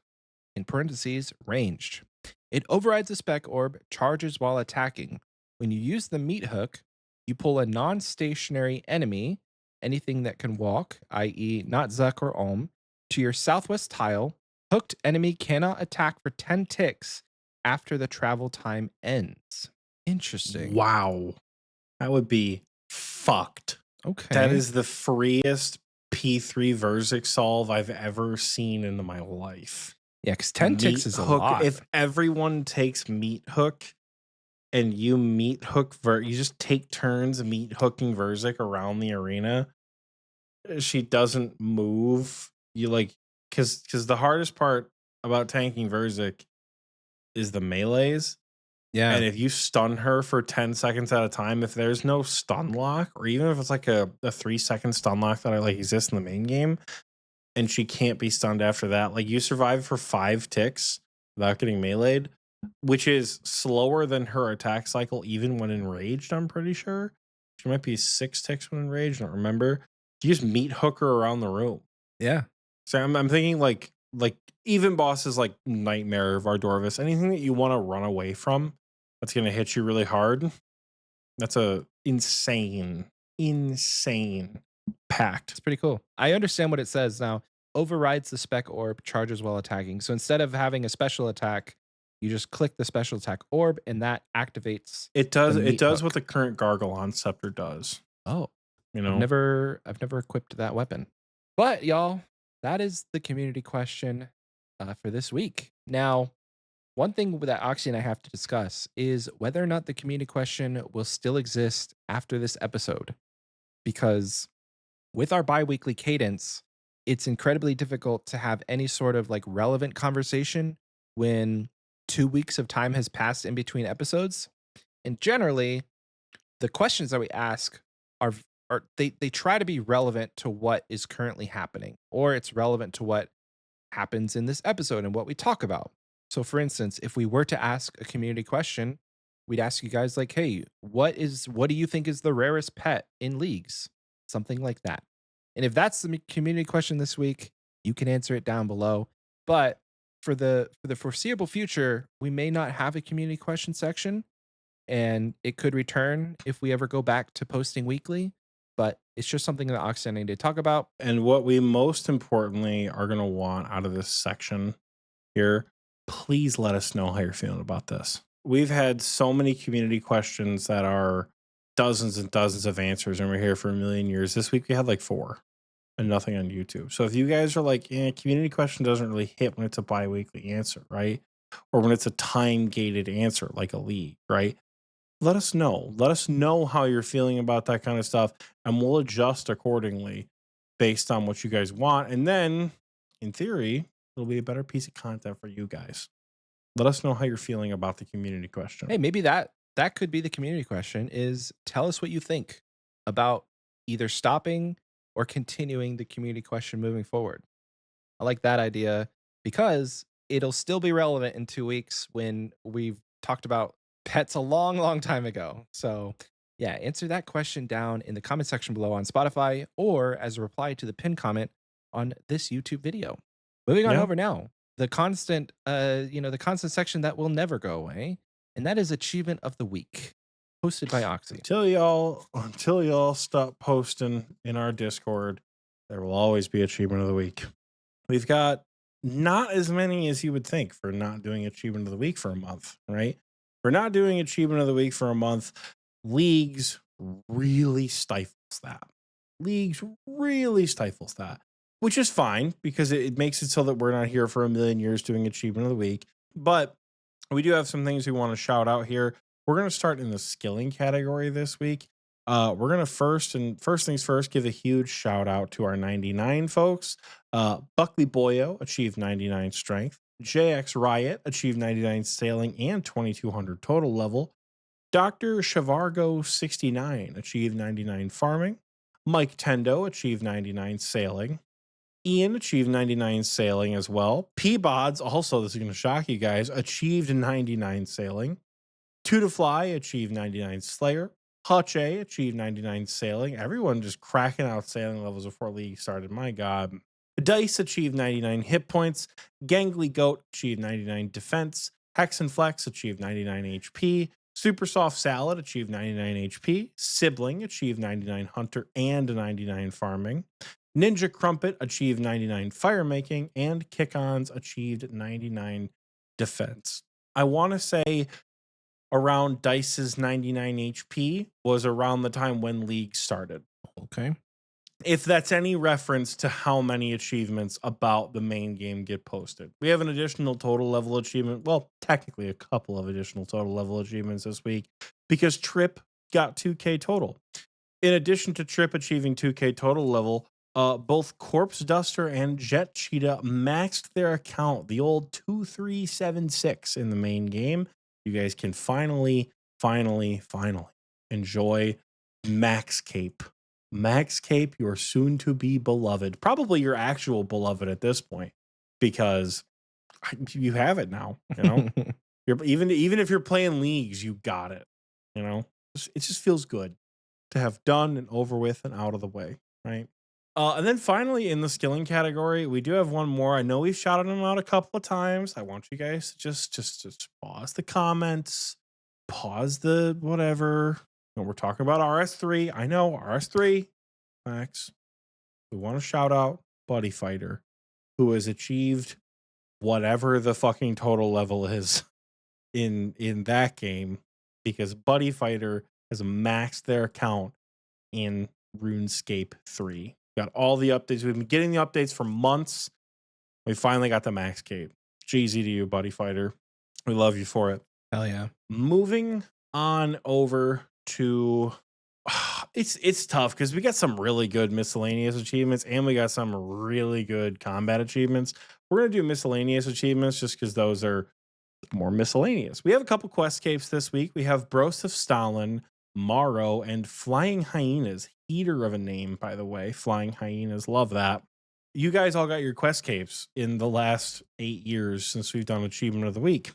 in parentheses, ranged. It overrides a spec orb, charges while attacking. When you use the meat hook, you pull a non-stationary enemy, anything that can walk, i.e. not Zuck or Ohm, to your southwest tile. Hooked enemy cannot attack for 10 ticks after the travel time ends. Interesting. Wow. That would be fucked. Okay. That is the freest P3 Verzik solve I've ever seen in my life. Yeah, because 10 ticks is a lot. If everyone takes meat hook and you meat hook, you just take turns meat hooking Verzik around the arena, she doesn't move. You like, because the hardest part about tanking Verzik is the melees. Yeah. And if you stun her for 10 seconds at a time, if there's no stun lock, or even if it's like a 3-second stun lock that exists in the main game, and she can't be stunned after that, like you survive for 5 ticks without getting meleeed, which is slower than her attack cycle even when enraged, I'm pretty sure. She might be 6 ticks when enraged, I don't remember. You just meat hook her around the room. Yeah. So I'm thinking like even bosses like Nightmare, Vardorvis, anything that you want to run away from that's going to hit you really hard. That's a insane pact. It's pretty cool. I understand what it says now. Overrides the spec orb, charges while attacking. So instead of having a special attack, you just click the special attack orb and that activates. It does what the current Gargalon Scepter does. Oh, you know, I've never equipped that weapon. But y'all, that is the community question for this week. Now, one thing that Oxie and I have to discuss is whether or not the community question will still exist after this episode. Because with our bi-weekly cadence, it's incredibly difficult to have any sort of like relevant conversation when 2 weeks of time has passed in between episodes. And generally, the questions that we ask are they try to be relevant to what is currently happening, or it's relevant to what happens in this episode and what we talk about. So for instance, if we were to ask a community question, we'd ask you guys like, hey, what do you think is the rarest pet in leagues? Something like that. And if that's the community question this week, you can answer it down below. But for the foreseeable future, we may not have a community question section, and it could return if we ever go back to posting weekly. But it's just something that Oxie and I need to talk about. And what we most importantly are going to want out of this section here, please let us know how you're feeling about this. We've had so many community questions that are dozens and dozens of answers, and we're here for a million years. This week we had like 4 and nothing on YouTube. So if you guys are like, community question doesn't really hit when it's a bi-weekly answer, right? Or when it's a time-gated answer like a league, right? Let us know. Let us know how you're feeling about that kind of stuff, and we'll adjust accordingly based on what you guys want. And then, in theory, it'll be a better piece of content for you guys. Let us know how you're feeling about the community question. Hey, maybe that could be the community question, is tell us what you think about either stopping or continuing the community question moving forward. I like that idea because it'll still be relevant in 2 weeks when we've talked about pets a long, long time ago. So yeah, answer that question down in the comment section below on Spotify or as a reply to the pinned comment on this YouTube video. Moving on over now, the constant section that will never go away, and that is Achievement of the Week, hosted by Oxie. Until y'all stop posting in our Discord, there will always be Achievement of the Week. We've got not as many as you would think for not doing Achievement of the Week for a month, right? For not doing Achievement of the Week for a month, leagues really stifles that. Leagues really stifles that, which is fine because it makes it so that we're not here for a million years doing achievement of the week. But we do have some things we want to shout out here. We're going to start in the skilling category this week. We're going to first things first, give a huge shout out to our 99 folks. Buckley Boyo achieved 99 strength. JX Riot achieved 99 sailing and 2200 total level. Dr. Shavargo 69 achieved 99 farming. Mike Tendo achieved 99 sailing. Ian achieved 99 sailing as well. Peabods, also, this is going to shock you guys, achieved 99 sailing. Two to Fly achieved 99 slayer. Hutch A achieved 99 sailing. Everyone just cracking out sailing levels before League started. My God. Dice achieved 99 hit points. Gangly Goat achieved 99 defense. Hex and Flex achieved 99 HP. Super Soft Salad achieved 99 HP. Sibling achieved 99 hunter and 99 farming. Ninja Crumpet achieved 99 firemaking. And Kick-Ons achieved 99 defense. I want to say around Dice's 99 HP was around the time when League started. Okay. If that's any reference to how many achievements about the main game get posted. We have an additional total level achievement. Well, technically a couple of additional total level achievements this week because Trip got 2K total. In addition to Trip achieving 2K total level, both Corpse Duster and Jet Cheetah maxed their account, the old 2376 in the main game. You guys can finally enjoy Max Cape. Max Cape, your soon to be beloved, probably your actual beloved at this point, because you have it now. You know, you're even if you're playing leagues, you got it. You know, it just feels good to have done and over with and out of the way, right? And then finally, in the skilling category, we do have one more. I know we've shouted them out a couple of times. I want you guys to just pause the comments, pause the whatever. When we're talking about RS3, I know RS3, Max. We want to shout out Buddy Fighter, who has achieved whatever the fucking total level is in that game, because Buddy Fighter has maxed their account in RuneScape 3. Got all the updates. We've been getting the updates for months. We finally got the Max Cape. GZ to you, Buddy Fighter. We love you for it. Hell yeah. Moving on over to it's tough because we got some really good miscellaneous achievements and we got some really good combat achievements. We're gonna do miscellaneous achievements just because those are more miscellaneous. We have a couple quest capes this week. We have Bros of Stalin, Morrow, and Flying Hyenas. Heater of a name, by the way. Flying Hyenas, love that. You guys all got your quest capes in the last 8 years since we've done Achievement of the Week.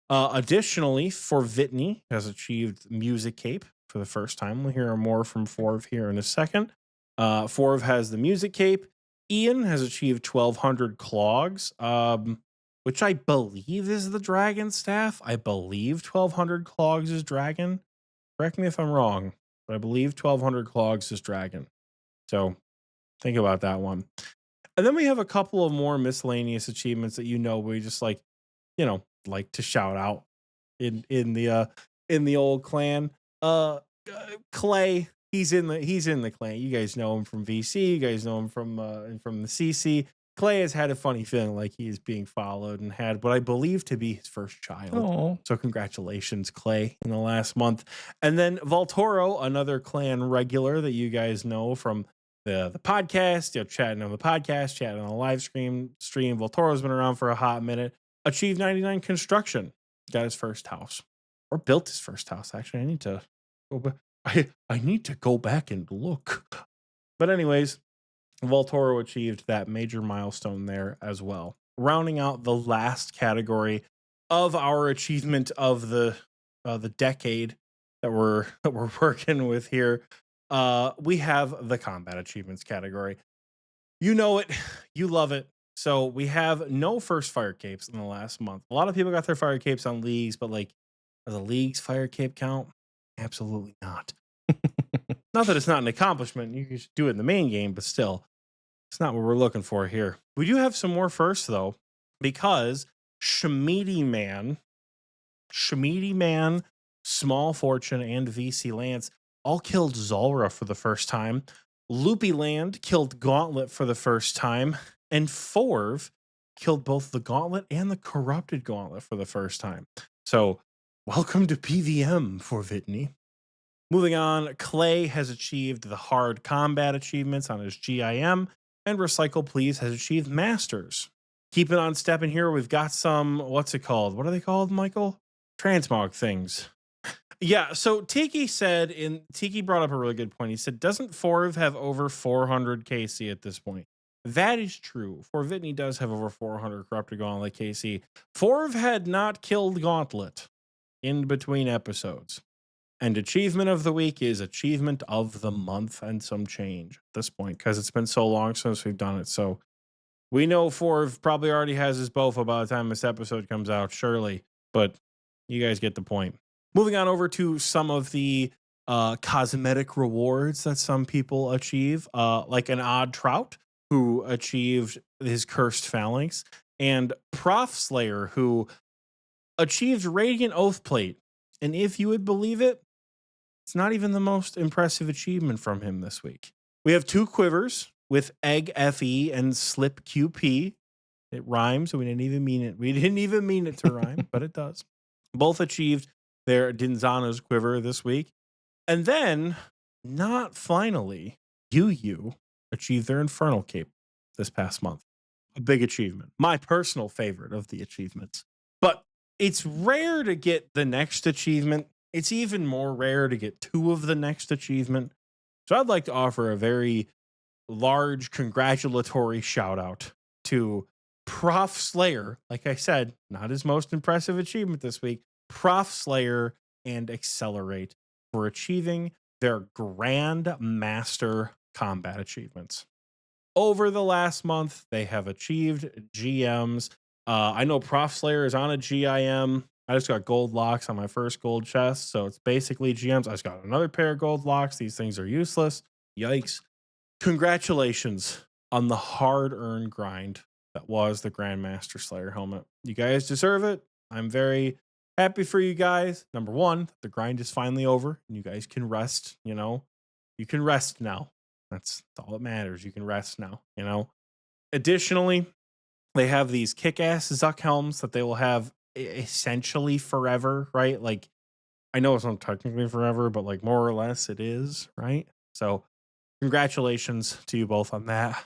Additionally, Forvitney has achieved Music Cape for the first time. We'll hear more from Forv here in a second. Forv has the Music Cape. Ian has achieved 1200 clogs, which I believe is the Dragon Staff. I believe 1200 clogs is Dragon. Correct me if I'm wrong, but I believe 1200 clogs is Dragon. So think about that one. And then we have a couple of more miscellaneous achievements that we just like to shout out in the old clan. Clay, he's in the clan. You guys know him from VC. You guys know him from the CC. Clay has had a funny feeling like he is being followed and had what I believe to be his first child. Aww. So congratulations, Clay, in the last month. And then Voltoro, another clan regular that you guys know from the podcast, chatting on the podcast, chatting on the live stream. Voltoro's been around for a hot minute. Achieved 99 construction. Got his first house. Or built his first house, actually. I need to go back. I need to go back and look. But anyways, Voltoro achieved that major milestone there as well. Rounding out the last category of our achievement of the decade that we're working with here, we have the combat achievements category. You know it, you love it. So we have no first fire capes in the last month. A lot of people got their fire capes on leagues, but like, does a league's fire cape count? Absolutely not. Not that it's not an accomplishment. You can do it in the main game, but still, it's not what we're looking for here. We do have some more first, though, because Shmeedy Man, Small Fortune, and VC Lance all killed Zulrah for the first time. Loopy Land killed Gauntlet for the first time, and Forv killed both the Gauntlet and the Corrupted Gauntlet for the first time. So, welcome to PVM for Vitney. Moving on, Clay has achieved the hard combat achievements on his GIM, and Recycle Please has achieved Masters. Keeping on stepping here, we've got some, what's it called? What are they called, Michael? Transmog things. Yeah, so Tiki brought up a really good point. He said, doesn't Forv have over 400 KC at this point? That is true. Forvitney does have over 400 Corrupted Gauntlet KC. Forv had not killed Gauntlet in between episodes. And achievement of the week is achievement of the month and some change at this point, because it's been so long since we've done it. So we know Forv probably already has his BOFA by the time this episode comes out, surely. But you guys get the point. Moving on over to some of the cosmetic rewards that some people achieve, like an Odd Trout, who achieved his Cursed Phalanx, and Prof Slayer, who achieved Radiant Oath Plate. And if you would believe it, it's not even the most impressive achievement from him this week. We have 2 quivers with Egg FE and Slip QP. It rhymes, so we didn't even mean it. We didn't even mean it to rhyme, but it does. Both achieved their Dinzana's quiver this week. And then, not finally, Yu achieved their Infernal Cape this past month. A big achievement. My personal favorite of the achievements. But it's rare to get the next achievement. It's even more rare to get 2 of the next achievement. So I'd like to offer a very large congratulatory shout out to Prof Slayer. Like I said, not his most impressive achievement this week. Prof Slayer and Accelerate for achieving their Grand Master combat achievements. Over the last month, they have achieved GMs. I know Prof Slayer is on a GIM. I just got gold locks on my first gold chest, so it's basically GMs. I just got another pair of gold locks. These things are useless. Yikes. Congratulations on the hard-earned grind that was the Grandmaster Slayer helmet. You guys deserve it. I'm very happy for you guys. Number one, the grind is finally over, and you guys can rest, you know. You can rest now. That's all that matters. You can rest now, you know. Additionally, they have these kick-ass Zuck helms that they will have essentially forever, right? Like, I know it's not technically forever, but like more or less it is, right? So congratulations to you both on that.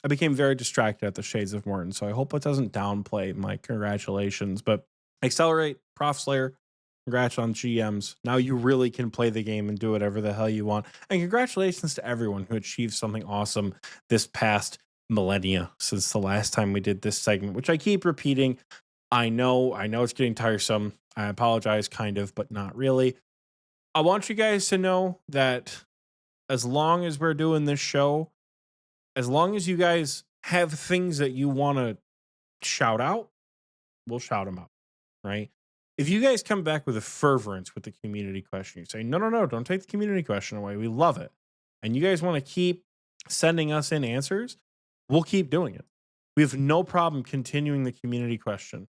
I became very distracted at the Shades of Morton, so I hope it doesn't downplay my congratulations. But Accelerate, Prof Slayer, congrats on GMs. Now you really can play the game and do whatever the hell you want. And congratulations to everyone who achieved something awesome this past millennia since the last time we did this segment, which I keep repeating. I know it's getting tiresome. I apologize, kind of, but not really. I want you guys to know that as long as we're doing this show, as long as you guys have things that you want to shout out, we'll shout them out, right? If you guys come back with a fervence with the community question, you say, no, don't take the community question away. We love it. And you guys want to keep sending us in answers, we'll keep doing it. We have no problem continuing the community question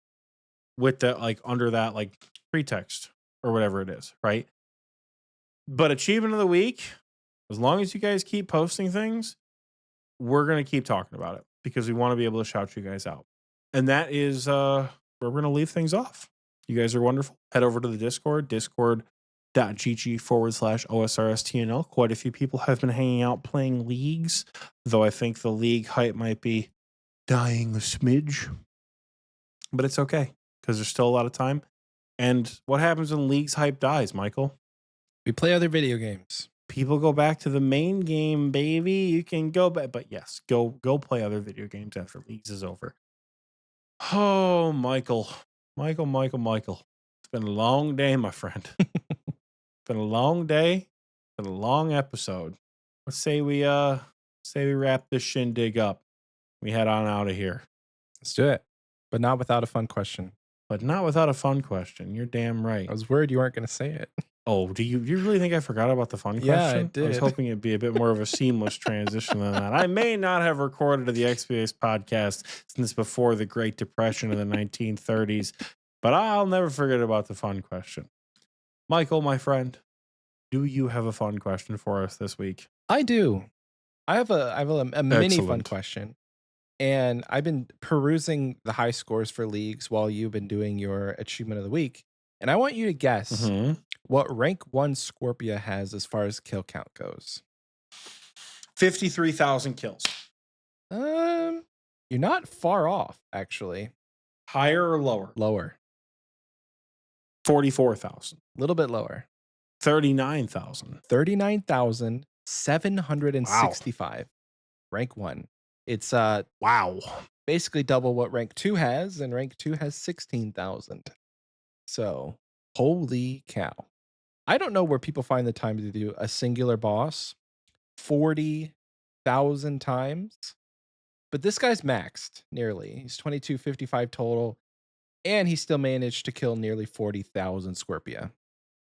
with the, like, under that, like, pretext or whatever it is, right? But achievement of the week, as long as you guys keep posting things, we're going to keep talking about it because we want to be able to shout you guys out. And that is where we're going to leave things off. You guys are wonderful. Head over to the Discord, discord.gg/OSRSTNL. Quite a few people have been hanging out playing leagues, though I think the league hype might be dying a smidge. But it's okay because there's still a lot of time. And what happens when league's hype dies, Michael? We play other video games. People go back to the main game, baby. You can go back, but yes, go play other video games after leagues is over. Oh, Michael. It's been a long day, my friend. It's been a long day. It's been a long episode. Let's say we wrap this shindig up. We head on out of here. Let's do it. But not without a fun question. You're damn right. I was worried you weren't going to say it. Oh, do you really think I forgot about the fun question? Yeah, I did. I was hoping it'd be a bit more of a seamless transition than that. I may not have recorded the Xpwaste podcast since before the Great Depression of the 1930s, but I'll never forget about the fun question. Michael, my friend, do you have a fun question for us this week? I do. I have a mini fun Excellent. question. And I've been perusing the high scores for leagues while you've been doing your achievement of the week. And I want you to guess what rank 1 Scorpia has as far as kill count goes. 53,000 kills. You're not far off, actually. Higher or lower? Lower. 44,000. A little bit lower. 39,000. 39,765. Rank 1. It's Wow. basically double what rank 2 has, and rank 2 has 16,000. So, holy cow. I don't know where people find the time to do a singular boss 40,000 times, but this guy's maxed nearly. He's 2255 total, and he still managed to kill nearly 40,000 Scorpia.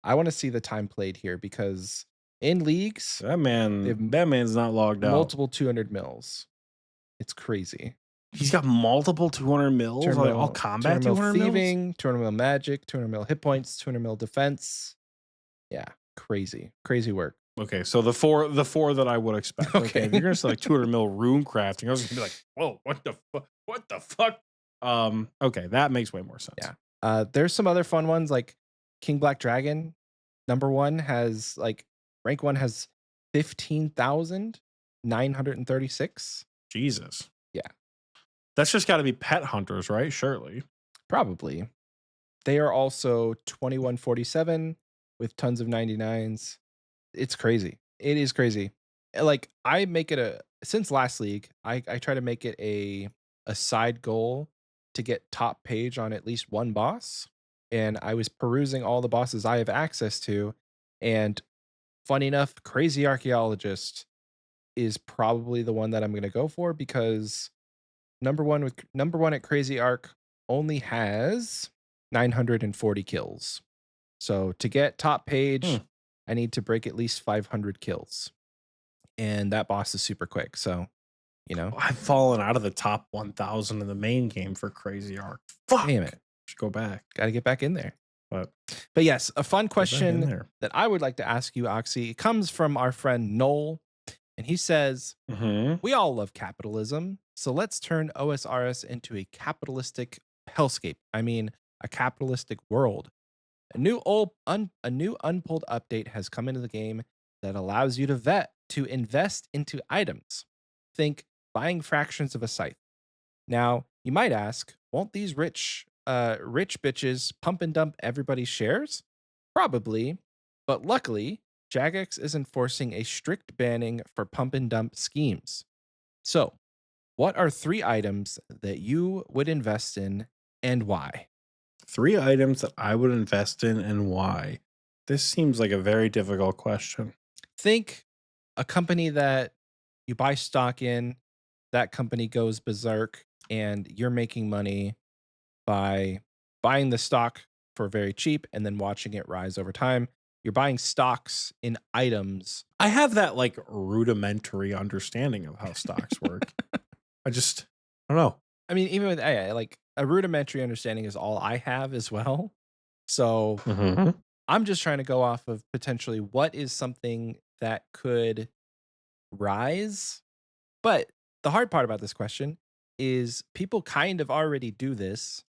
I want to see the time played here because in leagues, That man's not logged out. multiple 200 mils. It's crazy. He's got multiple 200 mils. 200 Like mil, all combat 200 mil 200 mils? thieving, 200 mil magic, 200 mil hit points, 200 mil defense. Yeah, crazy work. Okay, so the four that I would expect. Okay, Okay. if you're gonna say like 200 mil rune crafting, I was gonna be like, whoa, what the fuck? Okay, that makes way more sense. Yeah. There's some other fun ones like King Black Dragon. Number 1 has like rank 1 has 15,936. Jesus. Yeah. That's just got to be pet hunters, right? Surely. Probably. They are also 2147 with tons of 99s. It's crazy. It is crazy. Like I make it since last league, I try to make it a side goal to get top page on at least one boss. And I was perusing all the bosses I have access to. And funny enough, Crazy Archaeologist is probably the one that I'm going to go for because number one at Crazy Arc only has 940 kills. So to get top page, I need to break at least 500 kills. And that boss is super quick. So, I've fallen out of the top 1,000 in the main game for Crazy Arc. Fuck. Damn it. Should go back. Got to get back in there. But yes, a fun get back in question there. that I would like to ask you, Oxie, it comes from our friend Noel. And he says, we all love capitalism. So let's turn OSRS into a capitalistic hellscape. I mean, a capitalistic world. A new unpulled update has come into the game that allows you to invest into items. Think buying fractions of a scythe. Now, you might ask, won't these rich bitches pump and dump everybody's shares? Probably, but luckily, Jagex is enforcing a strict banning for pump and dump schemes. So, what are 3 items that you would invest in and why? 3 items that I would invest in and why. This seems like a very difficult question. Think a company that you buy stock in, that company goes berserk, and you're making money by buying the stock for very cheap and then watching it rise over time. You're buying stocks in items. I have that like rudimentary understanding of how stocks work. I don't know. I mean, even with like a rudimentary understanding is all I have as well. So I'm just trying to go off of potentially what is something that could rise. But the hard part about this question is people kind of already do this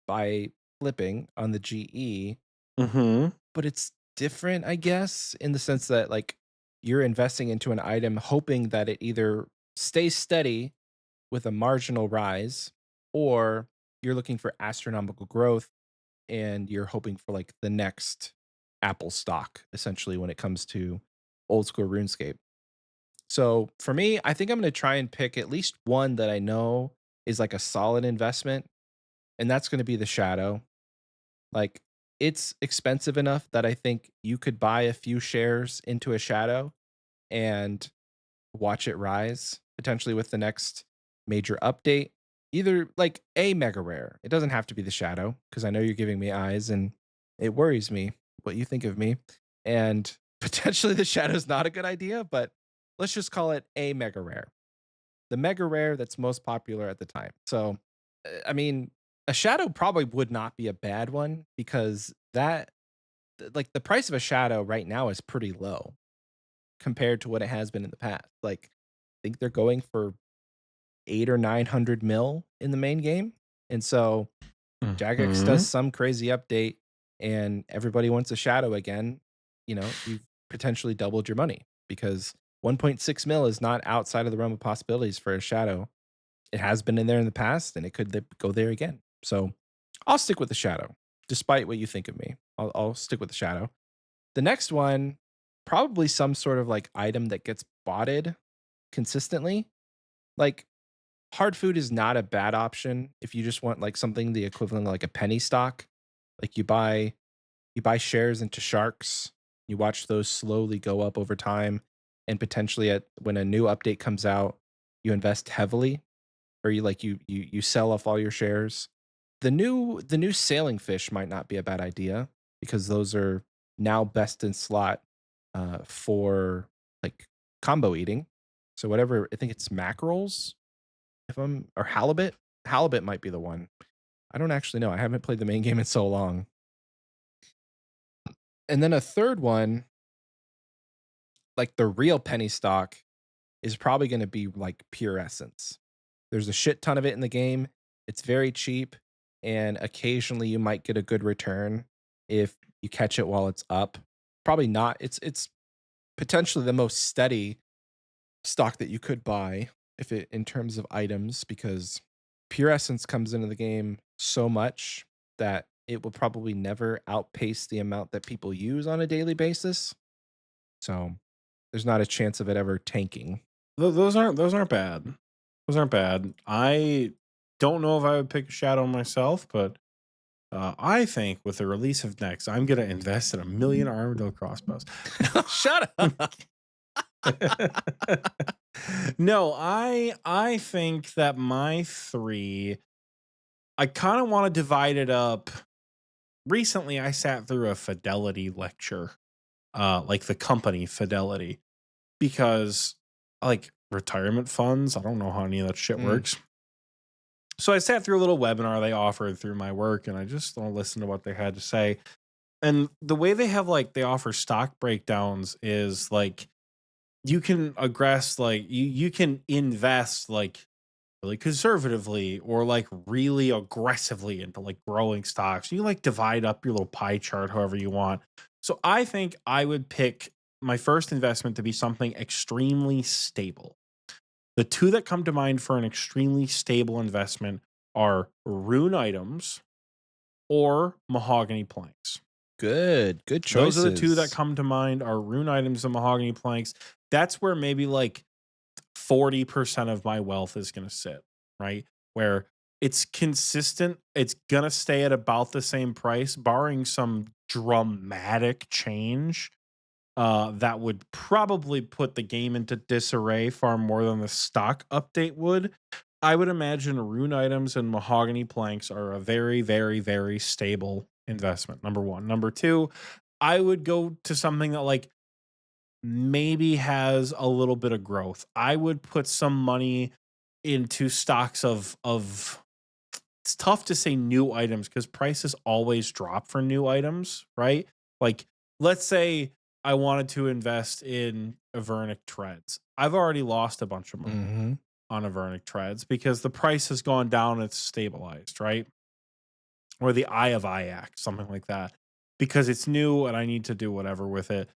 by flipping on the GE, but it's different, I guess, in the sense that like you're investing into an item hoping that it either stays steady with a marginal rise or you're looking for astronomical growth and you're hoping for like the next Apple stock essentially when it comes to old school RuneScape. So for me, I think I'm going to try and pick at least one that I know is like a solid investment, and that's going to be the Shadow. Like it's expensive enough that I think you could buy a few shares into a Shadow and watch it rise potentially with the next major update. Either like a mega rare. It doesn't have to be the Shadow because I know you're giving me eyes and it worries me what you think of me. And potentially the Shadow's not a good idea, but let's just call it a mega rare. The mega rare that's most popular at the time. So, I mean, a Shadow probably would not be a bad one because that, like, the price of a Shadow right now is pretty low compared to what it has been in the past. Like, think they're going for 8 or 900 mil in the main game. And so Jagex does some crazy update and everybody wants a shadow again. You've potentially doubled your money because 1.6 mil is not outside of the realm of possibilities for a shadow. It has been in there in the past and it could go there again. So I'll stick with the shadow, despite what you think of me. I'll stick with the shadow. The next one, probably some sort of like item that gets botted consistently. Like hard food is not a bad option if you just want like something the equivalent of like a penny stock. Like you buy shares into sharks, you watch those slowly go up over time, and potentially when a new update comes out, you invest heavily, or you sell off all your shares. The new sailing fish might not be a bad idea because those are now best in slot for like combo eating. So whatever, I think it's mackerels, or halibut. Halibut might be the one. I don't actually know. I haven't played the main game in so long. And then a third one, like the real penny stock, is probably going to be like pure essence. There's a shit ton of it in the game. It's very cheap, and occasionally you might get a good return if you catch it while it's up. Probably not. It's potentially the most steady stock that you could buy in terms of items, because pure essence comes into the game so much that it will probably never outpace the amount that people use on a daily basis. So there's not a chance of it ever tanking. Those aren't bad. Those aren't bad. I don't know if I would pick a shadow myself, but I think with the release of next, I'm gonna invest in 1 million Armadillo crossbows. Shut up. No, I think that my 3, I kind of want to divide it up. Recently, I sat through a Fidelity lecture, like the company Fidelity, because like retirement funds, I don't know how any of that shit works. So I sat through a little webinar they offered through my work, and I just want to listen to what they had to say. And the way they offer stock breakdowns is like you can aggress, like you can invest like really conservatively or like really aggressively into like growing stocks. You like divide up your little pie chart however you want. So I think I would pick my first investment to be something extremely stable. The two that come to mind for an extremely stable investment are rune items or mahogany planks. Good choices. Those are the two that come to mind, are rune items and mahogany planks. That's where maybe like 40% of my wealth is going to sit, right? Where it's consistent. It's going to stay at about the same price, barring some dramatic change that would probably put the game into disarray far more than the stock update would. I would imagine rune items and mahogany planks are a very, very, very stable investment. Number one. Number two, I would go to something that like maybe has a little bit of growth. I would put some money into stocks of it's tough to say new items because prices always drop for new items, right? Like let's say I wanted to invest in Avernic Treads. I've already lost a bunch of money on Avernic Treads because the price has gone down, it's stabilized, right? Or the Eye of Iac, something like that. Because it's new and I need to do whatever with it.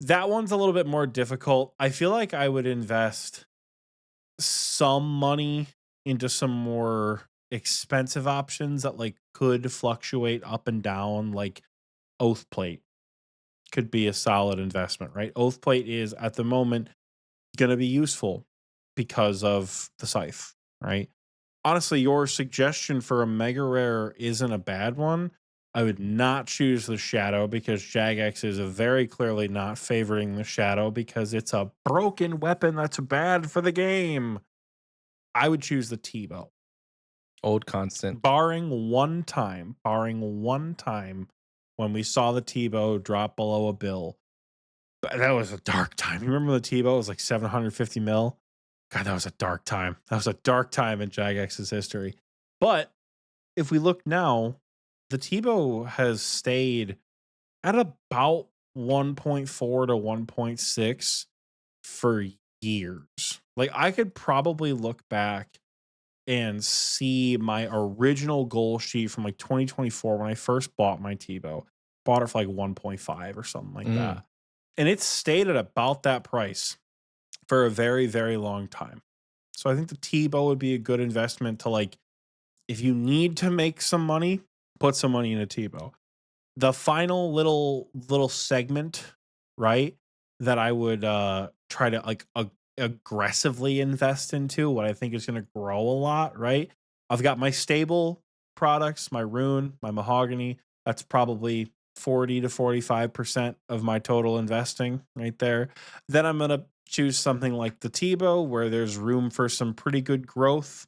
That one's a little bit more difficult. I feel like I would invest some money into some more expensive options that like could fluctuate up and down, like Oathplate could be a solid investment, right? Oathplate is at the moment going to be useful because of the scythe, right? Honestly, your suggestion for a mega rare isn't a bad one. I would not choose the shadow because Jagex is very clearly not favoring the shadow because it's a broken weapon that's bad for the game. I would choose the T-bow. Old constant. Barring one time when we saw the T-bow drop below a bill. But that was a dark time. You remember the T-bow was like 750 mil? God, that was a dark time. That was a dark time in Jagex's history. But if we look now, the T-bow has stayed at about 1.4 to 1.6 for years, Like I could probably look back and see my original goal sheet from like 2024 when I first bought my Tebow. Bought it for like 1.5 or something like Mm. that. And it stayed at about that price for a very, very long time. So I think the Tebow would be a good investment to like, if you need to make some money, put some money in a Tebow. The final little segment, right, that I would try to like aggressively invest into, what I think is going to grow a lot, right? I've got my stable products, my Rune, my Mahogany. That's probably 40 to 45% of my total investing right there. Then I'm going to choose something like the Tebow where there's room for some pretty good growth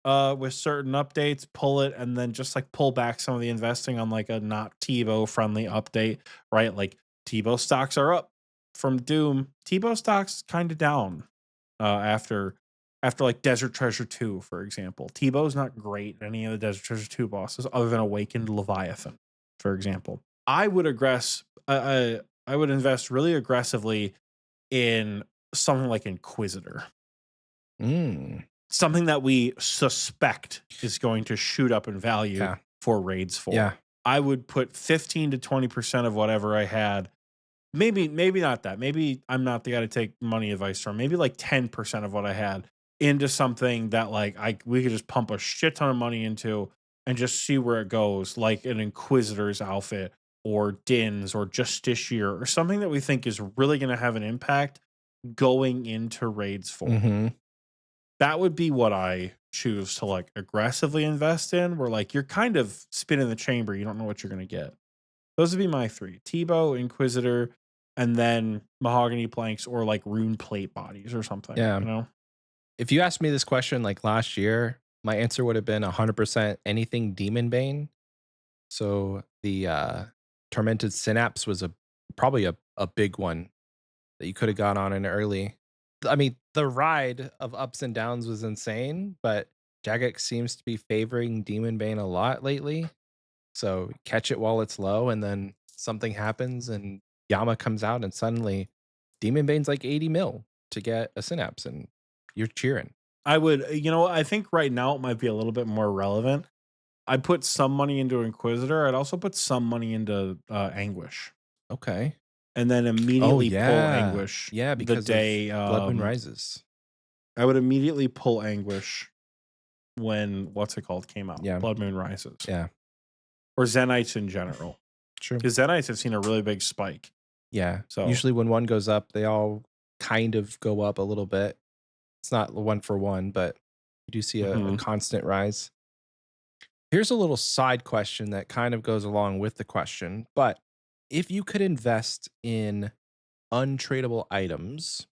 with certain updates, pull it, and then just like pull back some of the investing on like a not Tebow friendly update, right? Like Tebow stocks are up from Doom. Tebow stocks kind of down after like Desert Treasure 2, for example. Tebow's not great in any of the Desert Treasure 2 bosses other than Awakened Leviathan, for example. I would invest really aggressively in something like Inquisitor. Mm. Something that we suspect is going to shoot up in value Yeah. for raids 4. Yeah. I would put 15 to 20% of whatever I had. Maybe not that. Maybe I'm not the guy to take money advice from. Maybe like 10% of what I had into something that like we could just pump a shit ton of money into and just see where it goes, like an Inquisitor's outfit or Din's or Justiciar or something that we think is really going to have an impact going into raids 4. Mm-hmm. That would be what I choose to like aggressively invest in, where like you're kind of spinning the chamber. You don't know what you're going to get. Those would be my 3: Tebow, Inquisitor, and then Mahogany planks or like rune plate bodies or something. Yeah. You know? If you asked me this question like last year, my answer would have been 100% anything Demon Bane. So the Tormented Synapse was probably a big one that you could have got on in early. I mean, the ride of ups and downs was insane, but Jagex seems to be favoring Demon Bane a lot lately. So catch it while it's low, and then something happens, and Yama comes out, and suddenly Demon Bane's like 80 mil to get a Synapse, and you're cheering. I would, I think right now it might be a little bit more relevant. I'd put some money into Inquisitor. I'd also put some money into Anguish. Okay. And then immediately pull Anguish. Yeah, because the day Blood Moon Rises. I would immediately pull Anguish when what's it called came out. Yeah. Blood Moon Rises. Yeah. Or Zenites in general. True. Because Zenites have seen a really big spike. Yeah. So usually when one goes up, they all kind of go up a little bit. It's not 1 for 1, but you do see a constant rise. Here's a little side question that kind of goes along with the question, but if you could invest in untradeable items,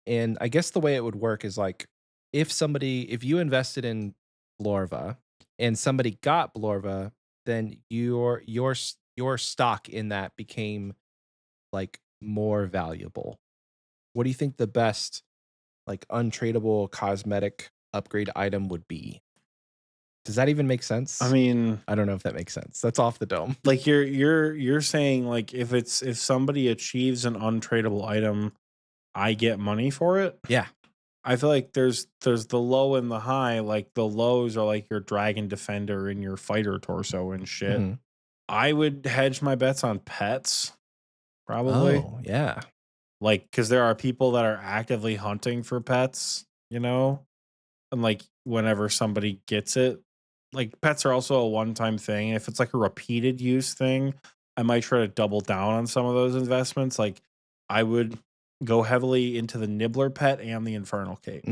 and I guess the way it would work is like if you invested in Blorva and somebody got Blorva, then your stock in that became like more valuable. What do you think the best like untradeable cosmetic upgrade item would be? Does that even make sense? I mean, I don't know if that makes sense. That's off the dome. Like you're saying like if somebody achieves an untradeable item, I get money for it? Yeah. I feel like there's the low and the high. Like the lows are like your Dragon Defender and your Fighter Torso and shit. Mhm. I would hedge my bets on pets, probably. Oh, yeah. Like, because there are people that are actively hunting for pets, and like whenever somebody gets it, like pets are also a one-time thing. If it's like a repeated use thing, I might try to double down on some of those investments. Like I would go heavily into the Nibbler pet and the Infernal Cape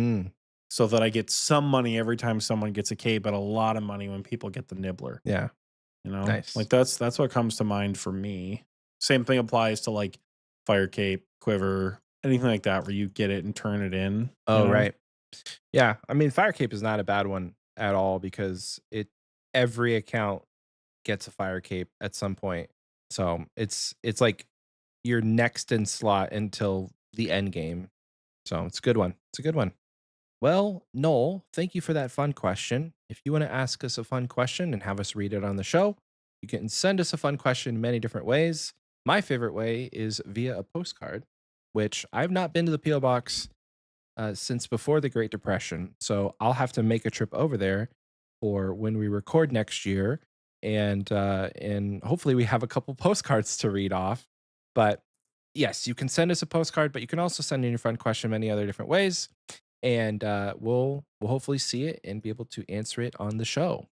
so that I get some money every time someone gets a cape, but a lot of money when people get the Nibbler. Yeah. Nice. Like that's what comes to mind for me. Same thing applies to like Fire Cape, Quiver, anything like that where you get it and turn it in. Oh, right. Yeah. I mean, Fire Cape is not a bad one at all because every account gets a Fire Cape at some point. So it's like you're next in slot until the end game. So it's a good one. It's a good one. Well, Noel, thank you for that fun question. If you want to ask us a fun question and have us read it on the show, you can send us a fun question in many different ways. My favorite way is via a postcard, which I've not been to the P.O. Box since before the Great Depression. So I'll have to make a trip over there for when we record next year, and hopefully we have a couple postcards to read off. But yes, you can send us a postcard, but you can also send in your fun question many other different ways, and we'll hopefully see it and be able to answer it on the show.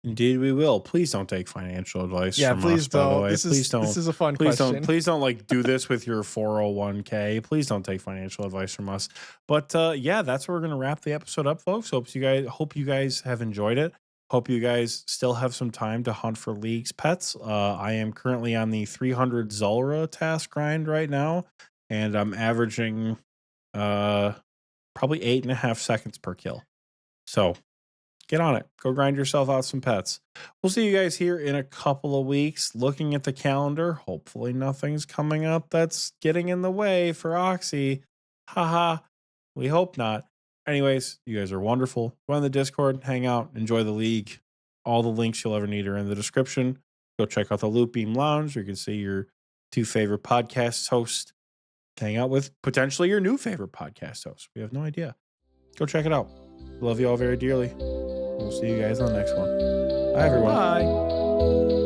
Indeed, we will. Please don't take financial advice Yeah, from please us. By the don't. way, please don't. This is a fun Please question. don't like do this with your 401k. Please don't take financial advice from us. But yeah, that's where we're gonna wrap the episode up, folks. Hope you guys have enjoyed it. Hope you guys still have some time to hunt for League's pets. I am currently on the 300 Zulrah task grind right now, and I'm averaging probably 8.5 seconds per kill. So get on it. Go grind yourself out some pets. We'll see you guys here in a couple of weeks. Looking at the calendar, hopefully nothing's coming up that's getting in the way for Oxie. Haha. We hope not. Anyways, you guys are wonderful. Go on the Discord, hang out, enjoy the league. All the links you'll ever need are in the description. Go check out the Lootbeam Lounge where you can see your 2 favorite podcast hosts. Hang out with potentially your new favorite podcast host. We have no idea. Go check it out. Love you all very dearly. We'll see you guys on the next one. Bye, everyone. Bye.